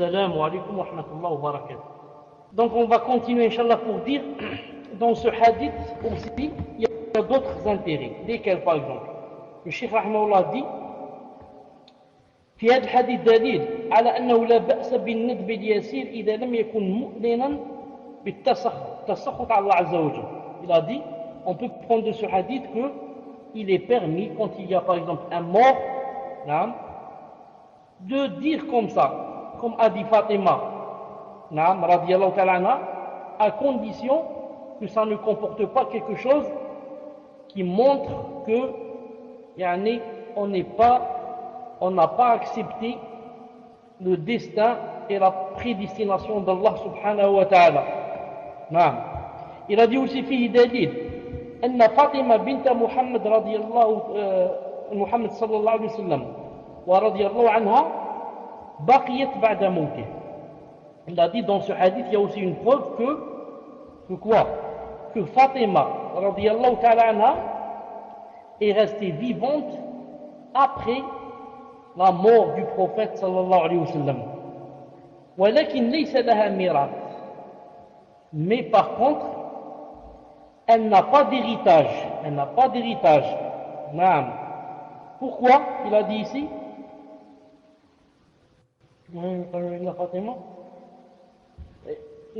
Assalamu alaikum wa rahmatullahi wa barakatuh. Donc on va continuer, Inch'Allah, pour dire, dans ce hadith aussi, il y a d'autres intérêts. Lesquels, par exemple? Le Cheikh Rahimahullah dit, في هذا الحديث دليل على أنه لا بأس بالندب اليسير إذا لم يكن مؤلنا بالتسخط على الله عز وجل. Il a dit, on peut prendre de ce hadith que il est permis, quand il y a par exemple un mort, de dire comme ça, comme a dit Fatima, radiyallahu ta'ala anha, à condition que ça ne comporte pas quelque chose qui montre que on n'a pas accepté le destin et la prédestination d'Allah subhanahu wa ta'ala. Il a dit aussi فيه دليل أن فاطمة بنت محمد محمد صلى الله عليه وسلم ورضي الله عنها بقيت بعد موته. Il a dit dans ce hadith, il y a aussi une preuve que quoi? Que Fatima radiyallahu ta'ala anha est restée vivante après la mort du prophète sallallahu alayhi wa sallam. ولكن ليس لها ميراث. Mais par contre, elle n'a pas d'héritage. Elle n'a pas d'héritage. Pourquoi? Il a dit ici.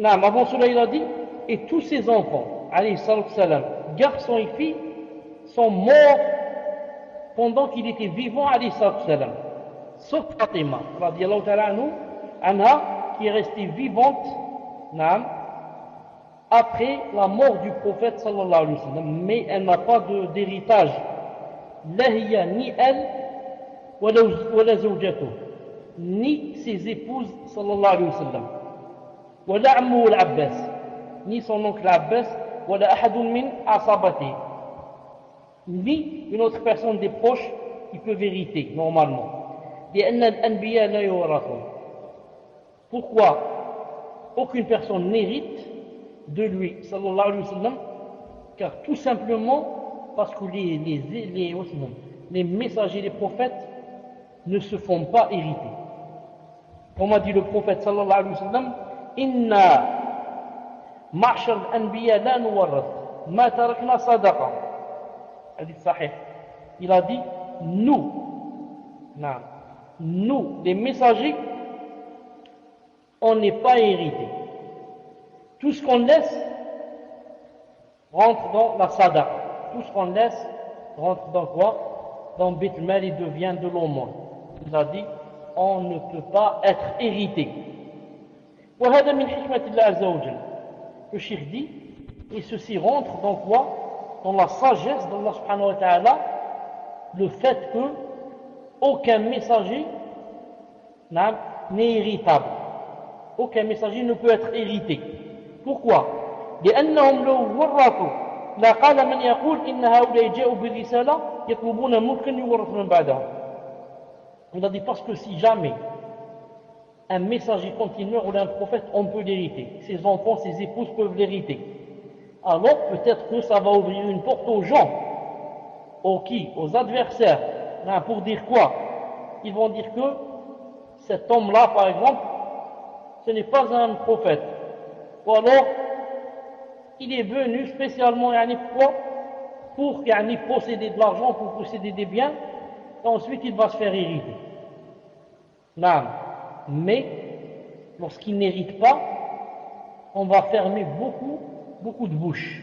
Avant cela, il a dit, et tous ses enfants, alayhi salam, garçons et filles, sont morts pendant qu'il était vivant, alayhi salam. Sauf Fatima, radiyallahu ta'ala anha, qui est restée vivante, après la mort du prophète sallallahu alayhi wa sallam, mais elle n'a pas d'héritage. La hiya, ni elle, wala zawjatuh, ni ses épouses sallallahu alayhi wa sallam, wala ammu al-Abbas, ni son oncle Abbas, wala ahadun min asabati, ni une autre personne des proches qui peut hériter normalement. لأن الأنبياء لا يورثون. Pourquoi aucune personne n'hérite de lui, sallallahu alayhi wa sallam? Car tout simplement parce que les messagers, les prophètes ne se font pas hériter. Comme a dit le prophète sallallahu alayhi wa sallam, Inna ma'shar al-anbiya la nuwarrath ma tarakna sadaqa. Hadith sahih. Il a dit, nous, les messagers, on n'est pas hérités. Tout ce qu'on laisse rentre dans la sadaqa. Tout ce qu'on laisse rentre dans quoi? Dans Beit Mal, il devient de l'aumône. Il a dit, on ne peut pas être hérité. وهذا من حكمة الله عز وجل. Le cheikh dit, et ceci rentre dans quoi? Dans la sagesse d'Allah subhanahu wa ta'ala, le fait que aucun messager n'est héritable. Aucun messager ne peut être hérité. Pourquoi? لأنهم لو ورثوا لا قال من يقول إن هؤلاء جاءوا بالرسالة يطلبون ملكا يورث من بعدهم. On a dit parce que si jamais un messager continue ou un prophète, on peut l'hériter. Ses enfants, ses épouses peuvent l'hériter. Alors peut-être que ça va ouvrir une porte aux gens, aux adversaires, pour dire quoi? Ils vont dire que cet homme-là, par exemple, ce n'est pas un prophète. Ou alors, il est venu spécialement pour posséder de l'argent, pour posséder des biens, et ensuite il va se faire hériter. Mais, lorsqu'il n'hérite pas, on va fermer beaucoup de bouches.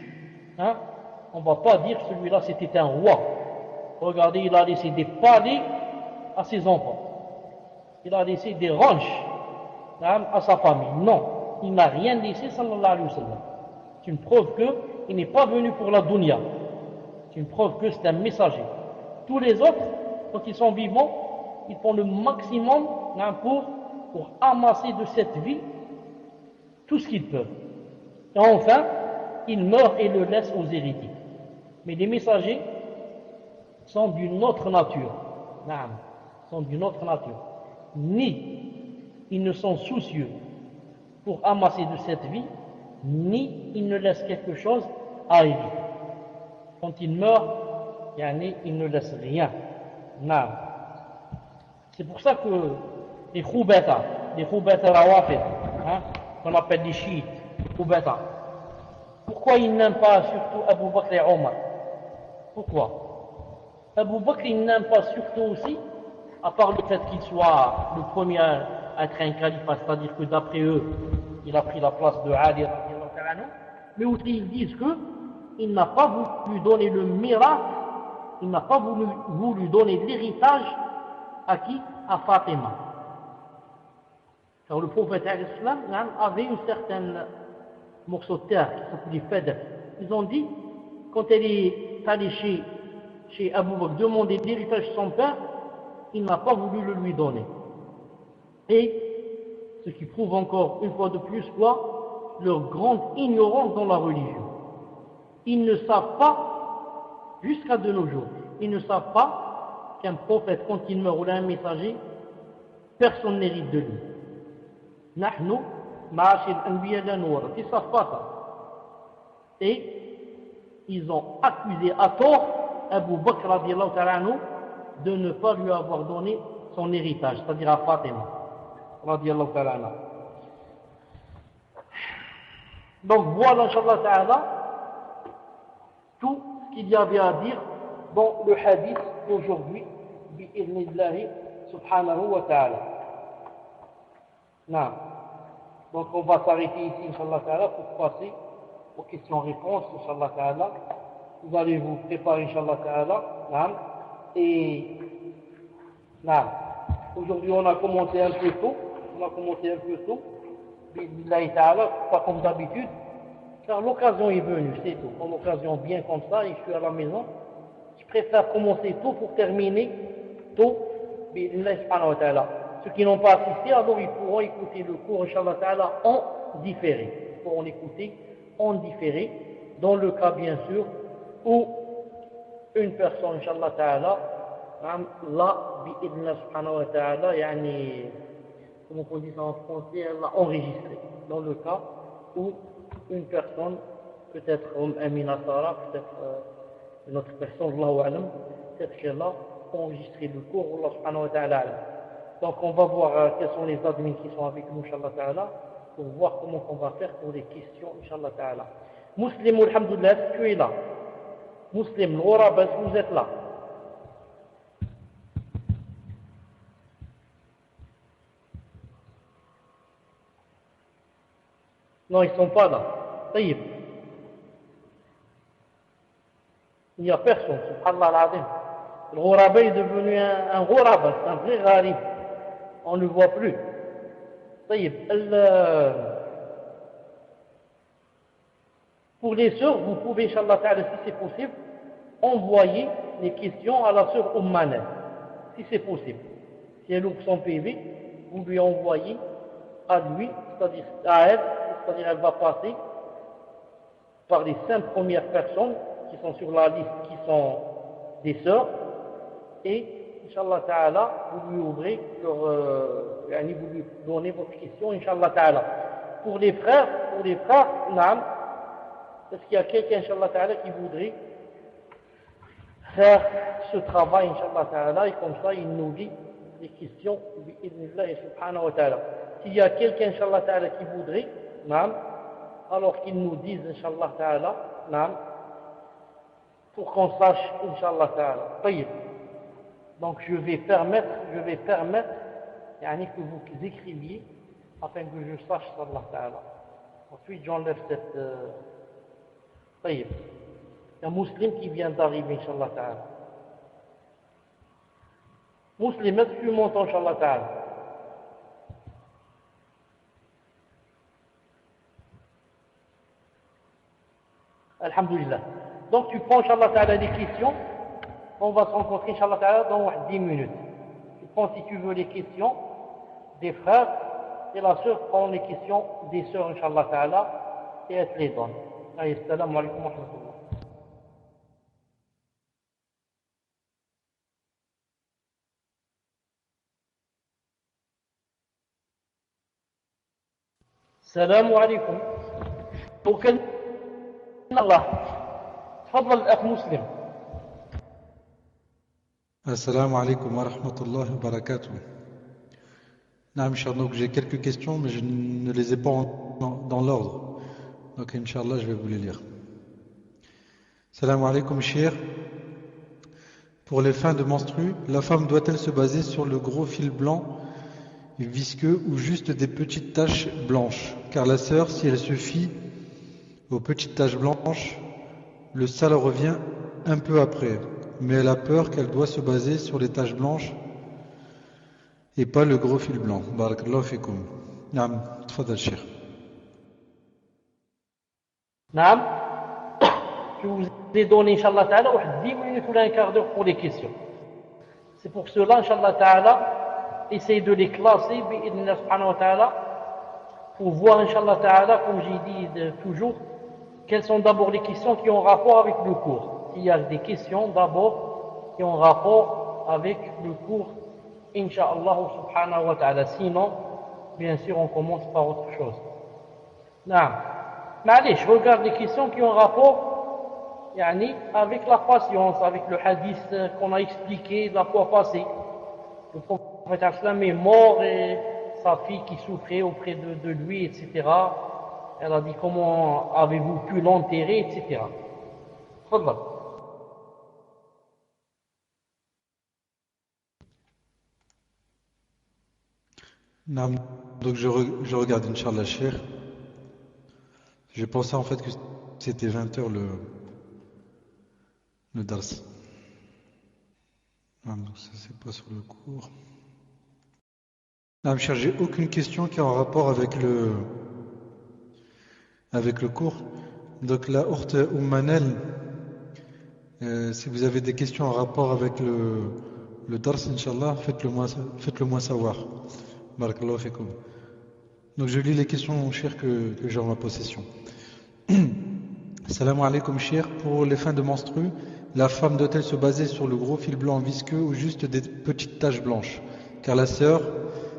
On ne va pas dire que celui-là c'était un roi. Regardez, il a laissé des palais à ses enfants. Il a laissé des ranchs à sa famille. Non, il n'a rien laissé, sallallahu alayhi wa sallam. C'est une preuve qu'il n'est pas venu pour la dunya. C'est une preuve que c'est un messager. Tous les autres, quand ils sont vivants, ils font le maximum pour amasser de cette vie tout ce qu'ils peuvent. Et enfin, ils meurent et le laissent aux héritiers. Mais les messagers sont d'une autre nature. Sont d'une autre nature. Ni ils ne sont soucieux pour amasser de cette vie, ni ils ne laissent quelque chose à hériter. Quand ils meurent, ils ne laissent rien. C'est pour ça que les khoubata, les Khoubata Rawafid, hein, qu'on appelle les chiites, Khoubata. Pourquoi ils n'aiment pas surtout Abu Bakr et Omar? Pourquoi? Abu Bakr, il n'aime pas surtout aussi, à part le fait qu'il soit le premier à être un calife, c'est-à-dire que d'après eux, il a pris la place de Ali, mais aussi ils disent qu'il n'a pas voulu donner le miracle, il n'a pas voulu donner l'héritage à qui? À Fatima. Car le prophète avait une certaine morceau de terre qui s'appelait Fadr. Ils ont dit, quand elle est allée chez Abu Bakr demander l'héritage de son père, il n'a pas voulu le lui donner. Et ce qui prouve encore une fois de plus quoi? Leur grande ignorance dans la religion. Ils ne savent pas, jusqu'à de nos jours, ils ne savent pas qu'un prophète, quand il meurt ou un messager, personne n'hérite de lui. Nahnu, ma'ashir anbiya la noura. Ils ne savent pas ça. Et ils ont accusé à tort Abu Bakr radiallahu ta'ala anhu de ne pas lui avoir donné son héritage, c'est-à-dire à Fatima radiallahu ta'ala anha. Donc voilà, Inch'Allah ta'ala, tout ce qu'il y avait à dire dans le hadith d'aujourd'hui, bi'idhnillahi subhanahu wa ta'ala. Non. Donc on va s'arrêter ici, Inch'Allah ta'ala, pour passer aux questions-réponses, Inch'Allah ta'ala. Vous allez vous préparer, Inch'Allah ta'ala. Non. Et non. Aujourd'hui on a commencé un peu tôt. Bi'idhnillahi ta'ala, pas comme d'habitude. Car l'occasion est venue, c'est tout. Quand l'occasion vient comme ça et je suis à la maison, je préfère commencer tôt pour terminer tôt. Bi'idhnillahi subhanahu wa ta'ala. Ceux qui n'ont pas assisté, alors ils pourront écouter le cours, Inch'Allah ta'ala, en différé. Ils pourront l'écouter en différé, dans le cas, bien sûr, où une personne, Inch'Allah ta'ala, là, bi'idhnillahi subhanahu wa ta'ala, yani, comment on dit ça en français, elle l'a enregistré. Dans le cas où une personne, peut-être Amina Sarah, peut-être une autre personne, Allahu a'lam, peut-être qu'elle a enregistré le cours, Allah subhanahu wa ta'ala. Donc on va voir quels sont les admins qui sont avec nous, Inch'Allah ta'ala, pour voir comment on va faire pour les questions, Inch'Allah ta'ala. Muslim, alhamdoulilah, est-ce que tu es là? Muslim, l'Ghorab, est-ce que vous êtes là? Non, ils ne sont pas là. Taïb. Il n'y a personne, subhanallah al-azim. Le Ghoraba est devenu un Ghoraba, c'est un vrai gharib. On ne le voit plus. Taïb. Pour les sœurs, vous pouvez, Inch'Allah ta'ala, si c'est possible, envoyer les questions à la sœur Ummana, si c'est possible. Si elle ouvre son PV, vous lui envoyez à lui, c'est-à-dire à elle, c'est-à-dire elle va passer par les 5 premières personnes qui sont sur la liste, qui sont des sœurs, et Inch'Allah ta'ala, vous lui ouvrez vous lui donnez votre question, Inch'Allah ta'ala. Pour les frères, naam, est-ce qu'il y a quelqu'un, Inch'Allah ta'ala, qui voudrait faire ce travail, Inch'Allah ta'ala, et comme ça, il nous dit les questions, bi'idhnillahi subhanahu wa ta'ala. S'il y a quelqu'un, Inch'Allah ta'ala, qui voudrait, naam, alors qu'il nous dise, Inch'Allah ta'ala, naam, pour qu'on sache, Inch'Allah ta'ala. Taïb. Donc je vais permettre yani, que vous écriviez afin que je sache, Inch'Allah ta'ala. Ensuite j'enlève cette taïb. Il y a un musulman qui vient d'arriver, Inch'Allah ta'ala. Musulman, est-ce que tu m'entends, Inch'Allah ta'ala? Alhamdulillah. Donc tu prends, Inch'Allah ta'ala, des questions. On va se rencontrer, Inch'Allah ta'ala, dans 10 minutes. Tu prends, si tu veux, les questions des frères, et la sœur prend les questions des sœurs, Inch'Allah ta'ala, et elle te les donne. Assalamu alaikum wa rahmatullah. السلام عليكم. وكان الله تفضل الأخ مسلم. السلام عليكم ورحمة الله وبركاته. Non, donc j'ai quelques questions, mais je ne les ai pas dans l'ordre. Donc, Inch'Allah, je vais vous les lire. Salam alaikum, cher. Pour les fins de menstru, la femme doit-elle se baser sur le gros fil blanc visqueux ou juste des petites taches blanches? Car la sœur, si elle se fie aux petites taches blanches, le sale revient un peu après. Mais elle a peur qu'elle doit se baser sur les taches blanches et pas le gros fil blanc. Barakallahu fikum. Naam, tfadal cher. Naam, je vous ai donné, Inch'Allah Ta'ala, 10 minutes ou un quart d'heure pour les questions. C'est pour cela, Inch'Allah Ta'ala, essayez de les classer, bi'idnillah subhanahu wa ta'ala, pour voir, Inch'Allah Ta'ala, comme j'ai dit toujours, quelles sont d'abord les questions qui ont rapport avec le cours. S'il y a des questions d'abord qui ont rapport avec le cours, Inch'Allah subhanahu wa ta'ala. Sinon, bien sûr, on commence par autre chose. Non. Mais allez, je regarde les questions qui ont rapport avec la patience, avec le hadith qu'on a expliqué la fois passée. Le prophète est mort et sa fille qui souffrait auprès de lui, etc. Elle a dit comment avez-vous pu l'enterrer, etc. Tfadal. Naam, donc je regarde, Inch'Allah, cher. Je pensais en fait que c'était 20h le dars. Ah, donc ça c'est pas sur le cours. Naam, cher, j'ai aucune question qui est en rapport avec le cours. Donc la Ourte Manel, si vous avez des questions en rapport avec le dars, Inch'Allah, faites-le moi savoir. Barakallahu fikum. Donc je lis les questions, mon cher, que j'ai en ma possession. Salam alaikum, cher. Pour les fins de menstru, la femme doit-elle se baser sur le gros fil blanc visqueux ou juste des petites taches blanches? Car la sœur,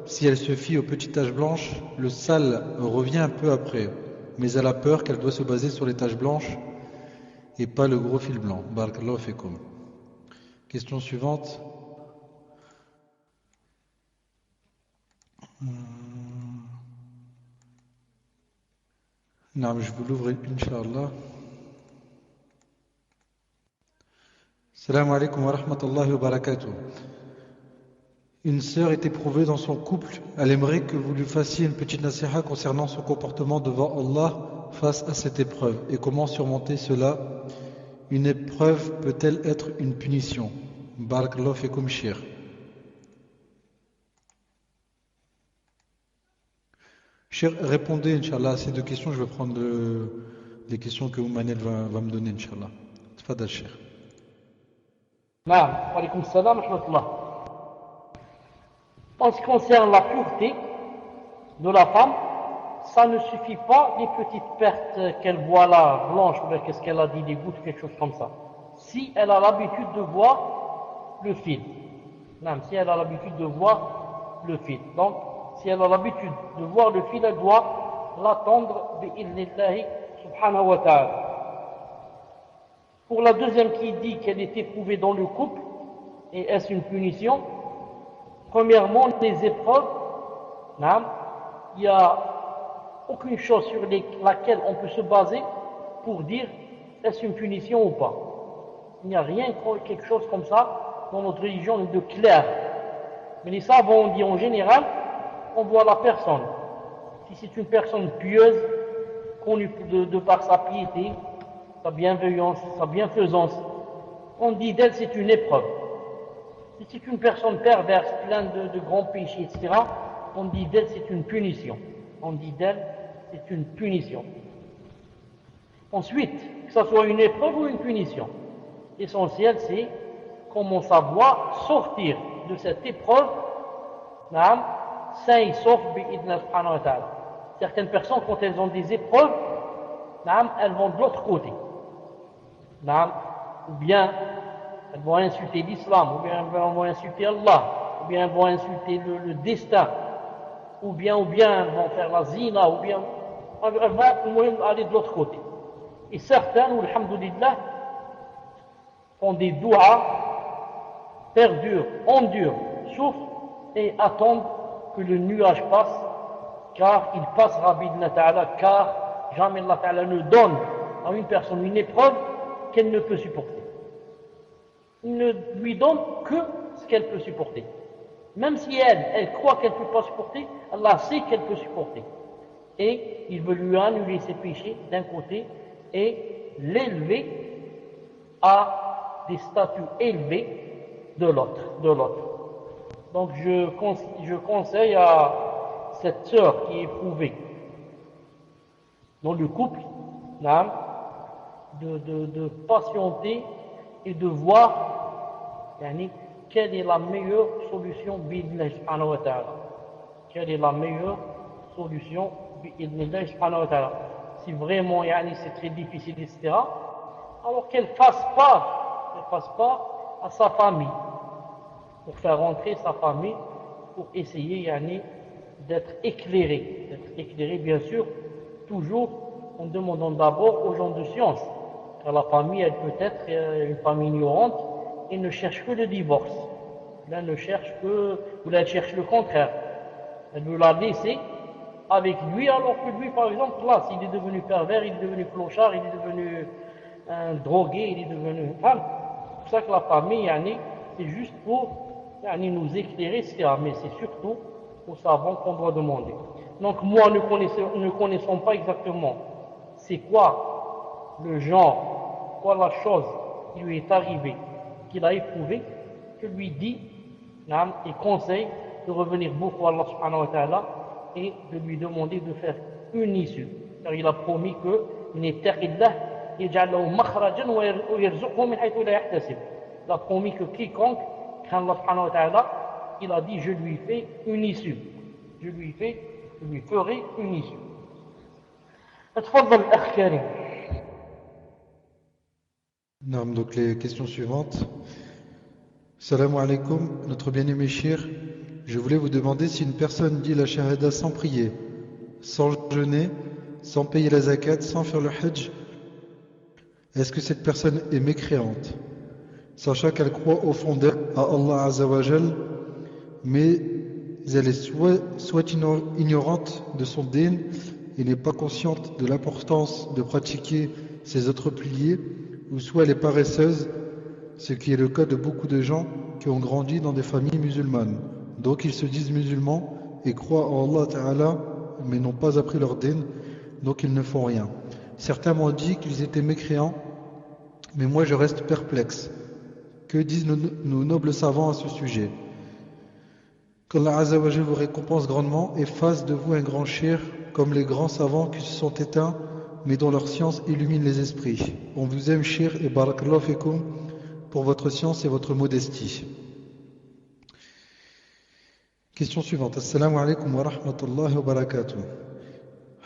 si elle se fie aux petites taches blanches, le sale revient un peu après. Mais elle a peur qu'elle doit se baser sur les taches blanches et pas le gros fil blanc. Barakallahu fikum. Question suivante. Non, je vous l'ouvre, Inch'Allah. Salam alaikum wa rahmatullahi wa barakatuh. Une sœur est éprouvée dans son couple. Elle aimerait que vous lui fassiez une petite nasiha concernant son comportement devant Allah face à cette épreuve. Et comment surmonter cela? Une épreuve peut-elle être une punition? Barakallahu fikum, shir. Shir, répondez, Inch'Allah, à ces deux questions. Je vais prendre les questions que Oumanel va me donner, Inch'Allah. Tfadal, shir. Naam, wa alaykum salam wa rahmatullah. En ce qui concerne la pureté de la femme, ça ne suffit pas les petites pertes qu'elle voit là, blanches, ou qu'est-ce qu'elle a dit, des gouttes, quelque chose comme ça. Si elle a l'habitude de voir le fil. Non, si elle a l'habitude de voir le fil. Donc, si elle a l'habitude de voir le fil, elle doit l'attendre, bi'idhnillahi subhanahu wa ta'ala. Pour la deuxième qui dit qu'elle est éprouvée dans le couple, et est-ce une punition? Premièrement, les épreuves, il n'y a aucune chose sur laquelle on peut se baser pour dire est-ce une punition ou pas. Il n'y a rien, quelque chose comme ça dans notre religion de clair. Mais les savants ont dit en général, on voit la personne. Si c'est une personne pieuse, connue de par sa piété, sa bienveillance, sa bienfaisance, on dit d'elle c'est une épreuve. Si c'est une personne perverse, pleine de grands péchés, etc., on dit d'elle c'est une punition. On dit d'elle c'est une punition. Ensuite, que ce soit une épreuve ou une punition, l'essentiel c'est comment savoir sortir de cette épreuve, sain et sauf, bi'idna subhanahu wa ta'ala. Certaines personnes, quand elles ont des épreuves, elles vont de l'autre côté. Ou bien elles vont insulter l'islam, ou bien elles vont insulter Allah, ou bien elles vont insulter le destin, ou bien elles vont faire la zina, ou bien elles vont aller de l'autre côté. Et certains, alhamdoulilah, font des douas, perdurent, endurent, souffrent et attendent que le nuage passe, car il passera bidna ta'ala, car jamais Allah ta'ala ne donne à une personne une épreuve qu'elle ne peut supporter. Il ne lui donne que ce qu'elle peut supporter. Même si elle croit qu'elle ne peut pas supporter, Allah sait qu'elle peut supporter. Et il veut lui annuler ses péchés d'un côté et l'élever à des statuts élevés de l'autre. Donc je conseille à cette sœur qui est éprouvée dans le couple de patienter et de voir quelle est la meilleure solution bi'idhnillah subhanahu wa ta'ala. Quelle est la meilleure solution bi'idhnillah subhanahu wa ta'ala. Si vraiment c'est très difficile, etc., alors qu'elle fasse pas à sa famille, pour faire rentrer sa famille, pour essayer d'être éclairé, bien sûr, toujours en demandant d'abord aux gens de science, car la famille, elle peut être une famille ignorante et ne cherche que le divorce. Là, elle cherche le contraire. Elle veut la laisser avec lui, alors que lui, par exemple, là, s'il est devenu pervers, il est devenu clochard, il est devenu un drogué, il est devenu une femme. C'est pour ça que la famille, c'est juste pour nous éclairer, etc. Mais c'est surtout aux savants qu'on doit demander. Donc moi, ne connaissons pas exactement c'est quoi le genre, quoi la chose qui lui est arrivée, qu'il a éprouvé, je lui dis et conseille de revenir beaucoup à Allah subhanahu wa ta'ala et de lui demander de faire une issue. Car il a promis que il a promis que quiconque craint Allah subhanahu wa ta'ala, il a dit je lui fais une issue. Je lui ferai une issue. تفضل الأخ كريم. Non, donc les questions suivantes. Salam alaikum, notre bien-aimé Shir. Je voulais vous demander si une personne dit la shahada sans prier, sans jeûner, sans payer la zakat, sans faire le hajj, est-ce que cette personne est mécréante, sachant qu'elle croit au fond d'elle à Allah Azza wa Jal, mais elle est soit ignorante de son din et n'est pas consciente de l'importance de pratiquer ses autres piliers, ou soit elle est paresseuse, ce qui est le cas de beaucoup de gens qui ont grandi dans des familles musulmanes. Donc ils se disent musulmans et croient en Allah Ta'ala, mais n'ont pas appris leur din, donc ils ne font rien. Certains m'ont dit qu'ils étaient mécréants, mais moi je reste perplexe. Que disent nos nobles savants à ce sujet? Qu'Allah Azza wa Jal vous récompense grandement et fasse de vous un grand shir comme les grands savants qui se sont éteints, mais dont leur science illumine les esprits. On vous aime, shir, et barakallahu fikum pour votre science et votre modestie. Question suivante. Assalamu alaikum wa rahmatullahi wa barakatuh.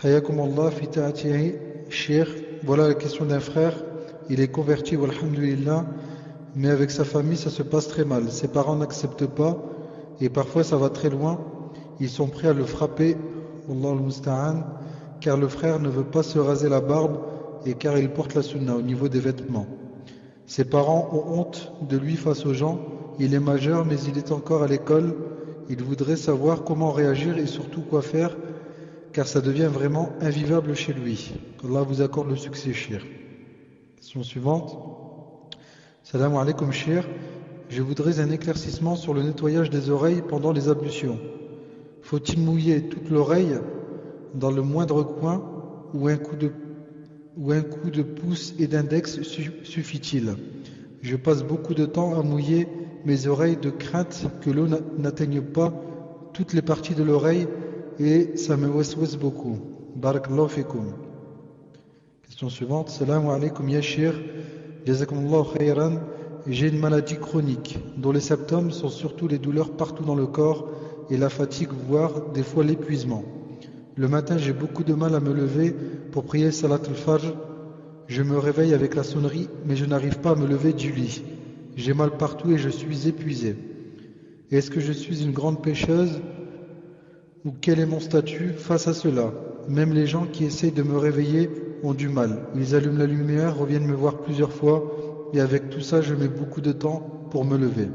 Hayakum Allah fi ta'atihi, shir. Voilà la question d'un frère. Il est converti, walhamdulillah, mais avec sa famille, ça se passe très mal. Ses parents n'acceptent pas, et parfois ça va très loin. Ils sont prêts à le frapper, Allah al-Musta'an, car le frère ne veut pas se raser la barbe et car il porte la sunna au niveau des vêtements. Ses parents ont honte de lui face aux gens. Il est majeur, mais il est encore à l'école. Il voudrait savoir comment réagir et surtout quoi faire, car ça devient vraiment invivable chez lui. Allah vous accorde le succès, shir. Question suivante. Salam alaikum, shir. Je voudrais un éclaircissement sur le nettoyage des oreilles pendant les ablutions. Faut-il mouiller toute l'oreille dans le moindre coin ou un coup de pouce et d'index suffit-il? Je passe beaucoup de temps à mouiller mes oreilles de crainte que l'eau n'atteigne pas toutes les parties de l'oreille et ça me waswas beaucoup. Barakallahu fikum. Question suivante. Salam alaikum ya shir. Jazakumullahu khayran. J'ai une maladie chronique dont les symptômes sont surtout les douleurs partout dans le corps et la fatigue, voire des fois l'épuisement. Le matin, j'ai beaucoup de mal à me lever pour prier Salat al-Fajr. Je me réveille avec la sonnerie, mais je n'arrive pas à me lever du lit. J'ai mal partout et je suis épuisé. Est-ce que je suis une grande pécheuse ou quel est mon statut face à cela? Même les gens qui essayent de me réveiller ont du mal. Ils allument la lumière, reviennent me voir plusieurs fois et avec tout ça, je mets beaucoup de temps pour me lever.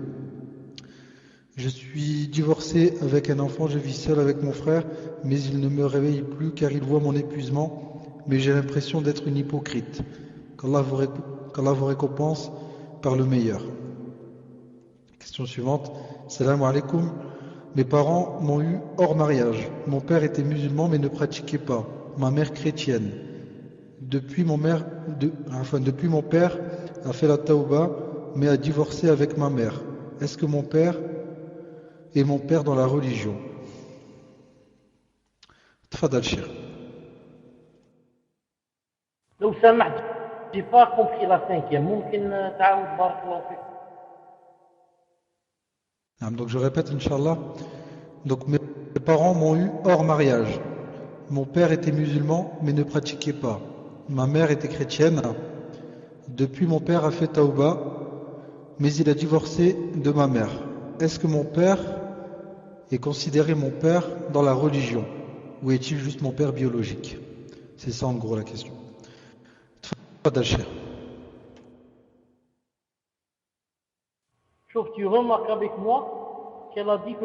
Je suis divorcé avec un enfant, je vis seul avec mon frère, mais il ne me réveille plus car il voit mon épuisement, mais j'ai l'impression d'être une hypocrite. Qu'Allah vous récompense par le meilleur. Question suivante. Salam alaikum. Mes parents m'ont eu hors mariage. Mon père était musulman mais ne pratiquait pas. Ma mère chrétienne. Depuis mon père a fait la tauba mais a divorcé avec ma mère. Est-ce que mon père est mon père dans la religion? Tfadal Cheikh. لو سمحت j'ai pas compris la cinquième ممكن تعاود بارك الله فيك. Donc je répète, Inch'Allah. Donc mes parents m'ont eu hors mariage. Mon père était musulman mais ne pratiquait pas. Ma mère était chrétienne. Depuis mon père a fait tauba mais il a divorcé de ma mère. Est-ce que mon père est considéré mon père dans la religion ou est-il juste mon père biologique? C'est ça en gros la question. Tfadal Cheikh. Sauf tu remarques avec moi qu'elle a dit que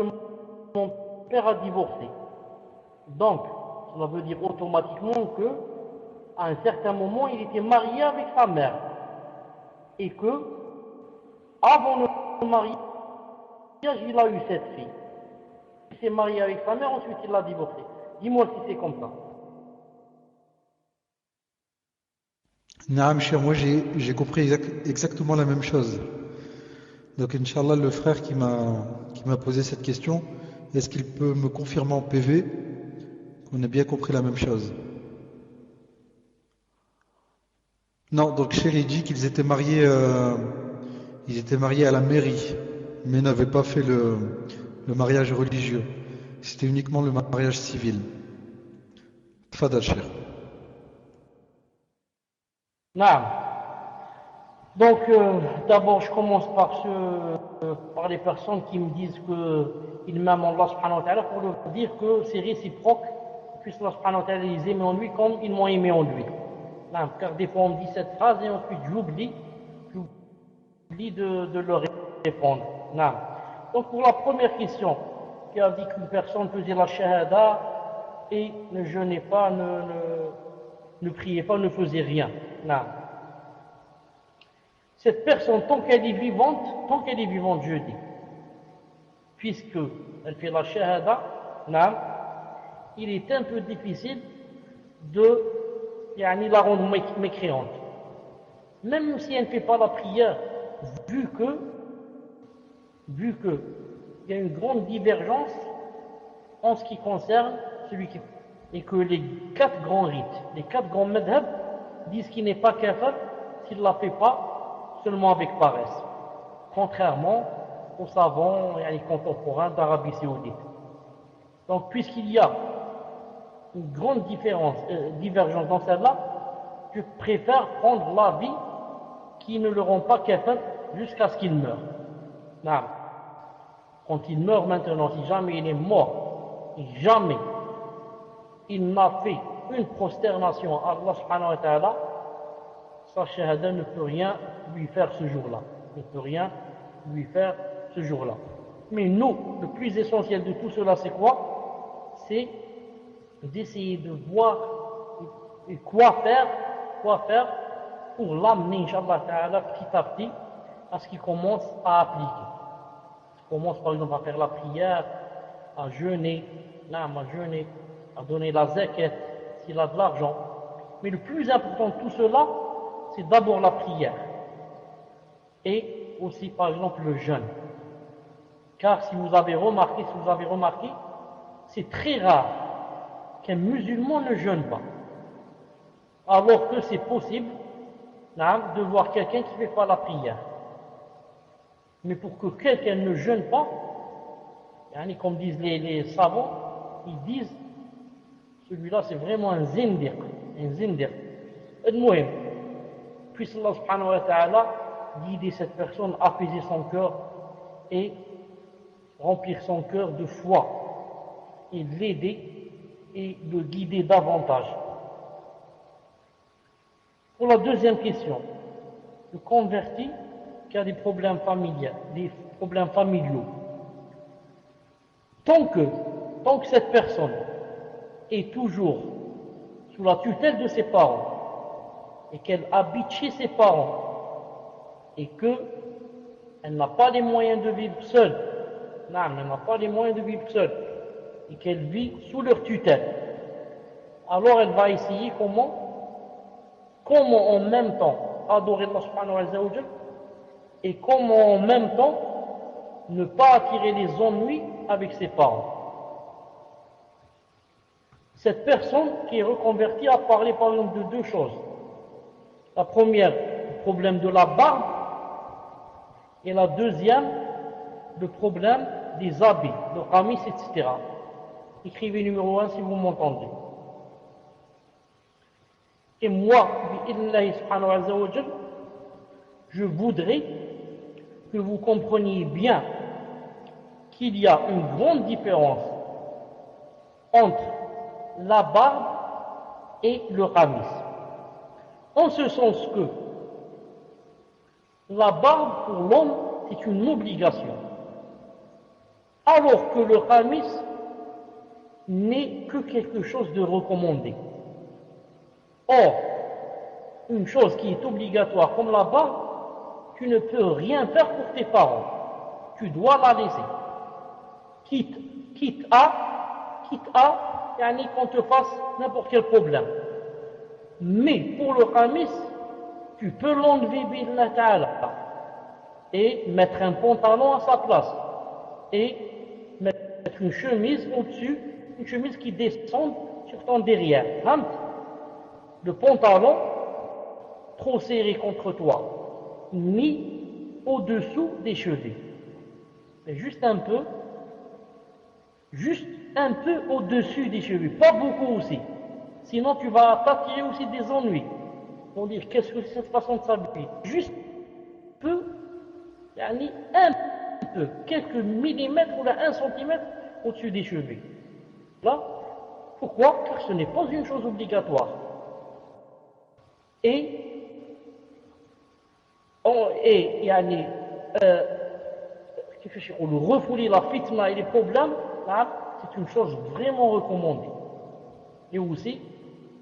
mon père a divorcé. Donc, cela veut dire automatiquement que, à un certain moment, il était marié avec sa mère. Et que, avant le mariage, il a eu cette fille. Il s'est marié avec sa mère, ensuite il l'a divorcé. Dis-moi si c'est comme ça. Naam, cher, moi j'ai compris exactement la même chose. Donc, Inch'Allah, le frère qui m'a posé cette question, est-ce qu'il peut me confirmer en PV qu'on a bien compris la même chose? Non, donc Cher il dit qu'ils étaient mariés à la mairie, mais n'avaient pas fait le mariage religieux. C'était uniquement le mariage civil. Tfadal Cher. Non. Donc, d'abord, je commence par les personnes qui me disent qu'ils m'aiment Allah subhanahu wa ta'ala pour leur dire que c'est réciproque, puisque Allah subhanahu wa ta'ala les aime en lui comme ils m'ont aimé en lui. Non, car des fois on me dit cette phrase et ensuite j'oublie de leur répondre. Non. Donc, pour la première question, qui a dit qu'une personne faisait la shahada et ne jeûnait pas, ne priait pas, ne faisait rien. Non. Cette personne, tant qu'elle est vivante, je dis, puisque elle fait la shahada, il est un peu difficile de la rendre mécréante. Même si elle ne fait pas la prière, vu que il y a une grande divergence en ce qui concerne celui qui, et que les 4 grands rites, les 4 grands madhab disent qu'il n'est pas kafir s'il ne la fait pas seulement avec paresse, contrairement aux savants et contemporains d'Arabie Saoudite. Donc, puisqu'il y a une grande divergence dans celle-là, je préfère prendre l'avis qui ne le rend pas kafir jusqu'à ce qu'il meure. Non. Quand il meurt maintenant, si jamais il est mort, et jamais il n'a fait une prosternation à Allah subhanahu wa ta'ala, sa shahada ne peut rien lui faire ce jour-là. Ne peut rien lui faire ce jour-là. Mais nous, le plus essentiel de tout cela, c'est quoi? C'est d'essayer de voir et quoi faire pour l'amener, Inch'Allah ta'ala, petit à petit, à ce qu'il commence à appliquer. Il commence par exemple à faire la prière, à jeûner, à donner la zakat, s'il a de l'argent. Mais le plus important de tout cela, c'est d'abord la prière. Et aussi, par exemple, le jeûne. Car si vous avez remarqué, c'est très rare qu'un musulman ne jeûne pas. Alors que c'est possible de voir quelqu'un qui ne fait pas la prière. Mais pour que quelqu'un ne jeûne pas, comme disent les savants, ils disent celui-là c'est vraiment un zindiq. Puisse Allah subhanahu wa ta'ala guider cette personne, apaiser son cœur et remplir son cœur de foi et l'aider et le guider davantage. Pour la deuxième question, le converti qui a des problèmes familiaux, Tant que cette personne est toujours sous la tutelle de ses parents et qu'elle habite chez ses parents et qu'elle n'a pas les moyens de vivre seule, elle n'a pas les moyens de vivre seule et qu'elle vit sous leur tutelle, alors elle va essayer comment en même temps adorer Allah subhanahu wa ta'ala et comment en même temps ne pas attirer les ennuis avec ses parents. Cette personne qui est reconvertie a parlé par exemple de deux choses. La première, le problème de la barbe, et la deuxième, le problème des habits, le qamis, etc. Écrivez numéro 1 si vous m'entendez. Et moi, bi'idhnillahi subhanahu wa ta'ala, je voudrais que vous compreniez bien qu'il y a une grande différence entre la barbe et le qamis. En ce sens que la barbe pour l'homme c'est une obligation, alors que le qamis n'est que quelque chose de recommandé. Or, une chose qui est obligatoire comme la barbe, tu ne peux rien faire pour tes parents. Tu dois la laisser. Quitte à qu'on te fasse n'importe quel problème. Mais pour le qamis, tu peux l'enlever bi'idhnillah ta'ala et mettre un pantalon à sa place et mettre une chemise au-dessus, une chemise qui descend sur ton derrière. Le pantalon trop serré contre toi, mis au-dessous des cheveux. Mais juste un peu au-dessus des cheveux, pas beaucoup aussi. Sinon tu vas t'attirer aussi des ennuis. On va dire, qu'est-ce que c'est cette façon de s'habiller? Juste un peu, quelques millimètres ou 1 centimètre au-dessus des cheveux. Là, pourquoi? Car ce n'est pas une chose obligatoire. Refouler la fitna et les problèmes, c'est une chose vraiment recommandée. Et aussi,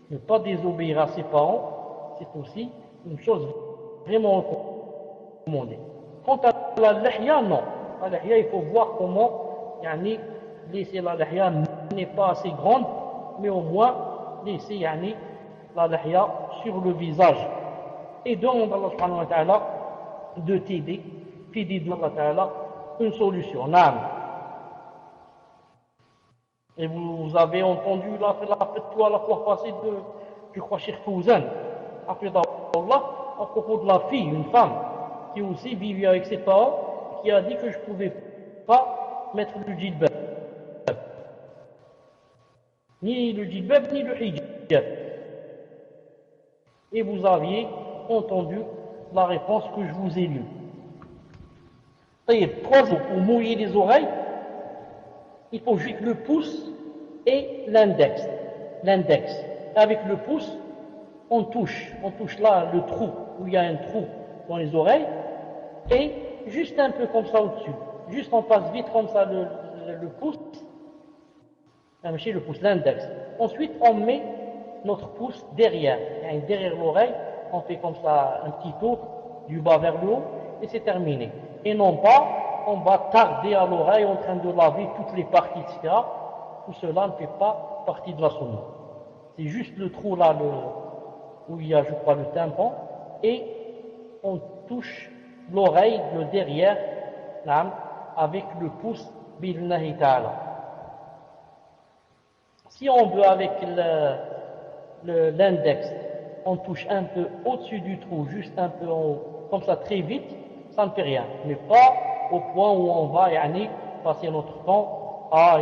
ne pas désobéir à ses parents, c'est aussi une chose vraiment recommandée. Quant à la lihya, non. La lihya, il faut voir comment laisser la lihya n'est pas assez grande, mais au moins laisser la lihya sur le visage. Et demande à Allah subhanahu wa ta'ala de t'aider, puis dit Allah ta'ala une solution. Et vous avez entendu la fatwa la fois passée de, je crois, Cheikh Fouzan, à propos de la fille, une femme, qui aussi vivait avec ses parents, qui a dit que je ne pouvais pas mettre le djilbab. Ni le djilbab, ni le hijab. Et vous aviez entendu la réponse que je vous ai lue. Troisième, pour mouiller les oreilles, il faut juste le pouce et l'index. Avec le pouce, on touche là le trou, où il y a un trou dans les oreilles, et juste un peu comme ça au-dessus. Juste on passe vite comme ça le pouce, l'index. Ensuite, on met notre pouce derrière l'oreille, on fait comme ça un petit tour, du bas vers le haut, et c'est terminé. Et non pas, on va tarder à l'oreille en train de laver toutes les parties, etc. Tout cela ne fait pas partie de la sunna. C'est juste le trou là, où il y a, je crois, le tympan, et on touche l'oreille, le derrière, avec le pouce, bi'idhnillahi ta'ala. Si on veut avec l'index, on touche un peu au-dessus du trou, juste un peu en haut, comme ça très vite, ça ne fait rien. Mais pas au point où on va passer notre temps à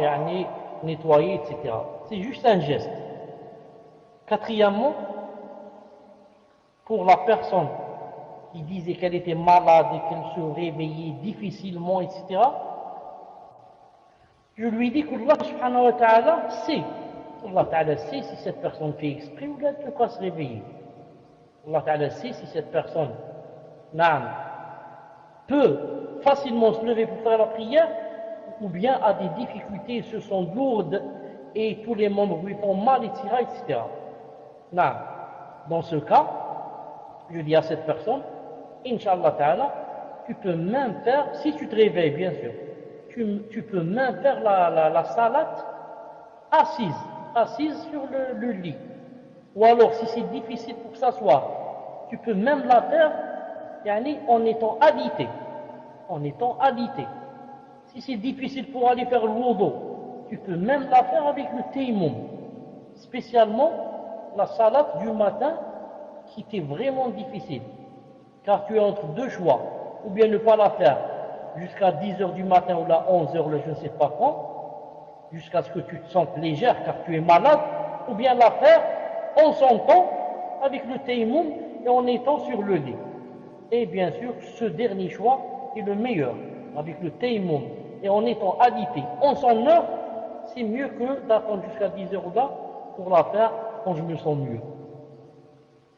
nettoyer, etc. C'est juste un geste. Quatrièmement, pour la personne qui disait qu'elle était malade et qu'elle se réveillait difficilement, etc., je lui dis que Allah subhanahu wa ta'ala sait. Allah ta'ala sait si cette personne fait exprès ou elle ne peut pas se réveiller. Allah ta'ala sait si cette personne peut facilement se lever pour faire la prière ou bien a des difficultés, se sont lourdes et tous les membres lui font mal, etc. Non. Dans ce cas, je dis à cette personne, Inch'Allah Ta'ala, tu peux même faire, si tu te réveilles bien sûr, tu peux même faire la salate assise sur le lit. Ou alors, si c'est difficile pour s'asseoir, tu peux même la faire en étant alité. Si c'est difficile pour aller faire le wudu, tu peux même la faire avec le tayammum. Spécialement la salate du matin qui t'est vraiment difficile. Car tu es entre deux choix. Ou bien ne pas la faire jusqu'à 10h du matin ou à 11h, je ne sais pas quand, jusqu'à ce que tu te sentes légère car tu es malade, ou bien la faire en sentant avec le tayammum et en étant sur le lit. Et bien sûr, ce dernier choix est le meilleur, avec le tayammum et en étant alité en son heure, c'est mieux que d'attendre jusqu'à 10h là pour la faire quand je me sens mieux.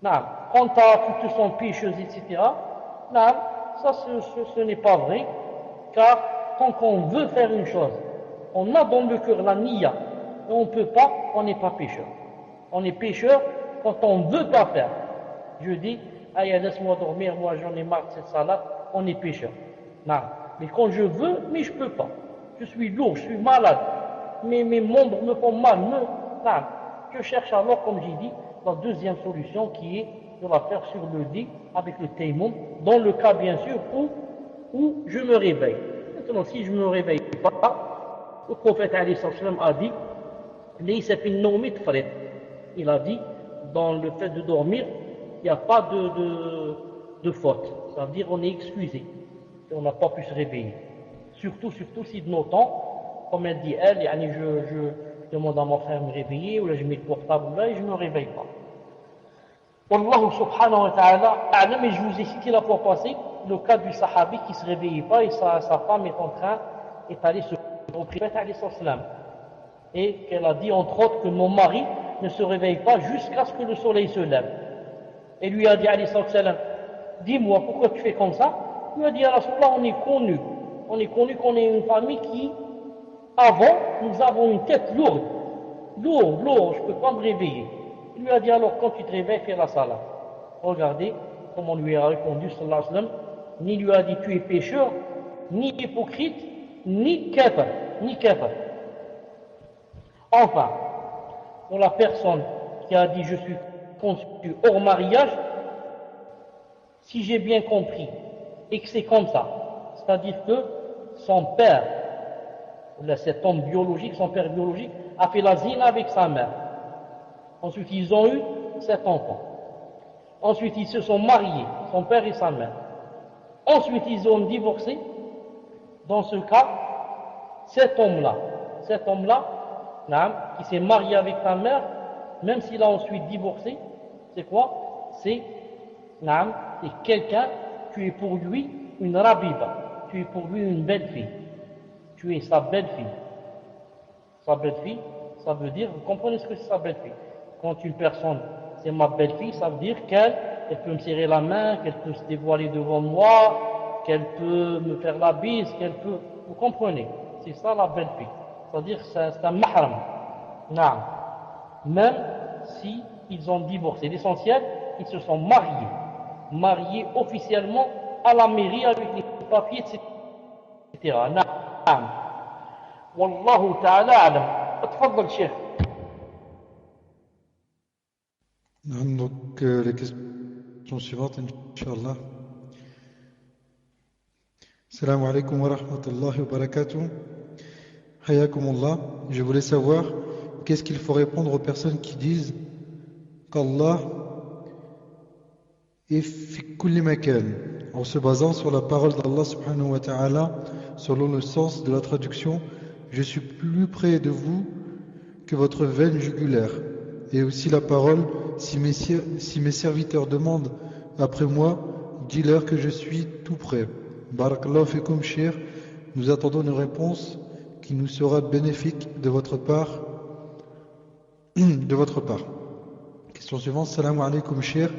Quand tu te sens pécheuse, etc., ça ce n'est pas vrai, car quand on veut faire une chose, on a dans le cœur la niya, et on ne peut pas, on n'est pas pécheur. On est pécheur quand on ne veut pas faire. Je dis, aïe, laisse-moi dormir, moi j'en ai marre de cette salade, on est pécheur. Mais quand je veux, mais je ne peux pas. Je suis lourd, je suis malade, mes membres me font mal. Je cherche alors, comme j'ai dit, la deuxième solution qui est de la faire sur le lit avec le tayammum, dans le cas bien sûr où je me réveille. Maintenant, si je ne me réveille pas, le prophète a dit, il a dit, dans le fait de dormir, il n'y a pas de faute. Ça veut dire qu'on est excusé. Et on n'a pas pu se réveiller. Surtout si de nos temps, comme elle dit, je demande à mon frère de me réveiller, ou là je mets le portable là et je ne me réveille pas. Wallahu subhanahu wa ta'ala, mais je vous ai cité la fois passée, le cas du sahabi qui ne se réveillait pas et sa femme est allée se propriété et qu'elle a dit entre autres que mon mari ne se réveille pas jusqu'à ce que le soleil se lève. Et lui a dit alayhi salam, dis-moi pourquoi tu fais comme ça? Il lui a dit à Rasulallah, on est connu qu'on est une famille qui, avant, nous avons une tête lourde, je ne peux pas me réveiller. Il lui a dit alors quand tu te réveilles, fais la salat. Regardez comment on lui a répondu sallallahu alayhi wa sallam, ni lui a dit tu es pécheur, ni hypocrite, ni kafir. Enfin, pour la personne qui a dit je suis conçu hors mariage, si j'ai bien compris, et que c'est comme ça, c'est-à-dire que son père, cet homme biologique, son père biologique, a fait la zina avec sa mère. Ensuite, ils ont eu 7 enfants. Ensuite, ils se sont mariés, son père et sa mère. Ensuite, ils ont divorcé. Dans ce cas, cet homme-là, qui s'est marié avec sa mère, même s'il a ensuite divorcé, c'est quoi? C'est quelqu'un, tu es pour lui une rabiba, tu es pour lui une belle fille. Tu es sa belle-fille. Sa belle-fille, ça veut dire, vous comprenez ce que c'est sa belle-fille? Quand une personne, c'est ma belle-fille, ça veut dire qu'elle peut me serrer la main, qu'elle peut se dévoiler devant moi, qu'elle peut me faire la bise, vous comprenez? C'est ça la belle-fille. C'est-à-dire que c'est un mahram. Même si ils ont divorcé. L'essentiel, ils se sont mariés officiellement à la mairie avec les papiers, etc. Wallahu ta'ala alam. Tfaddal, Cheikh. Donc, les questions suivantes, Inch'Allah. Salam alaikum wa rahmatullahi wa barakatuh. Hayakumullah. Je voulais savoir qu'est-ce qu'il faut répondre aux personnes qui disent qu'Allah est fi kulli makan, en se basant sur la parole d'Allah subhanahu wa ta'ala, selon le sens de la traduction, je suis plus près de vous que votre veine jugulaire. Et aussi la parole, si mes serviteurs demandent après moi, dis-leur que je suis tout près. Barakallahu fikum, Cheikh. Nous attendons une réponse qui nous sera bénéfique de votre part. Question suivante. Salam alaikum, Cheikh.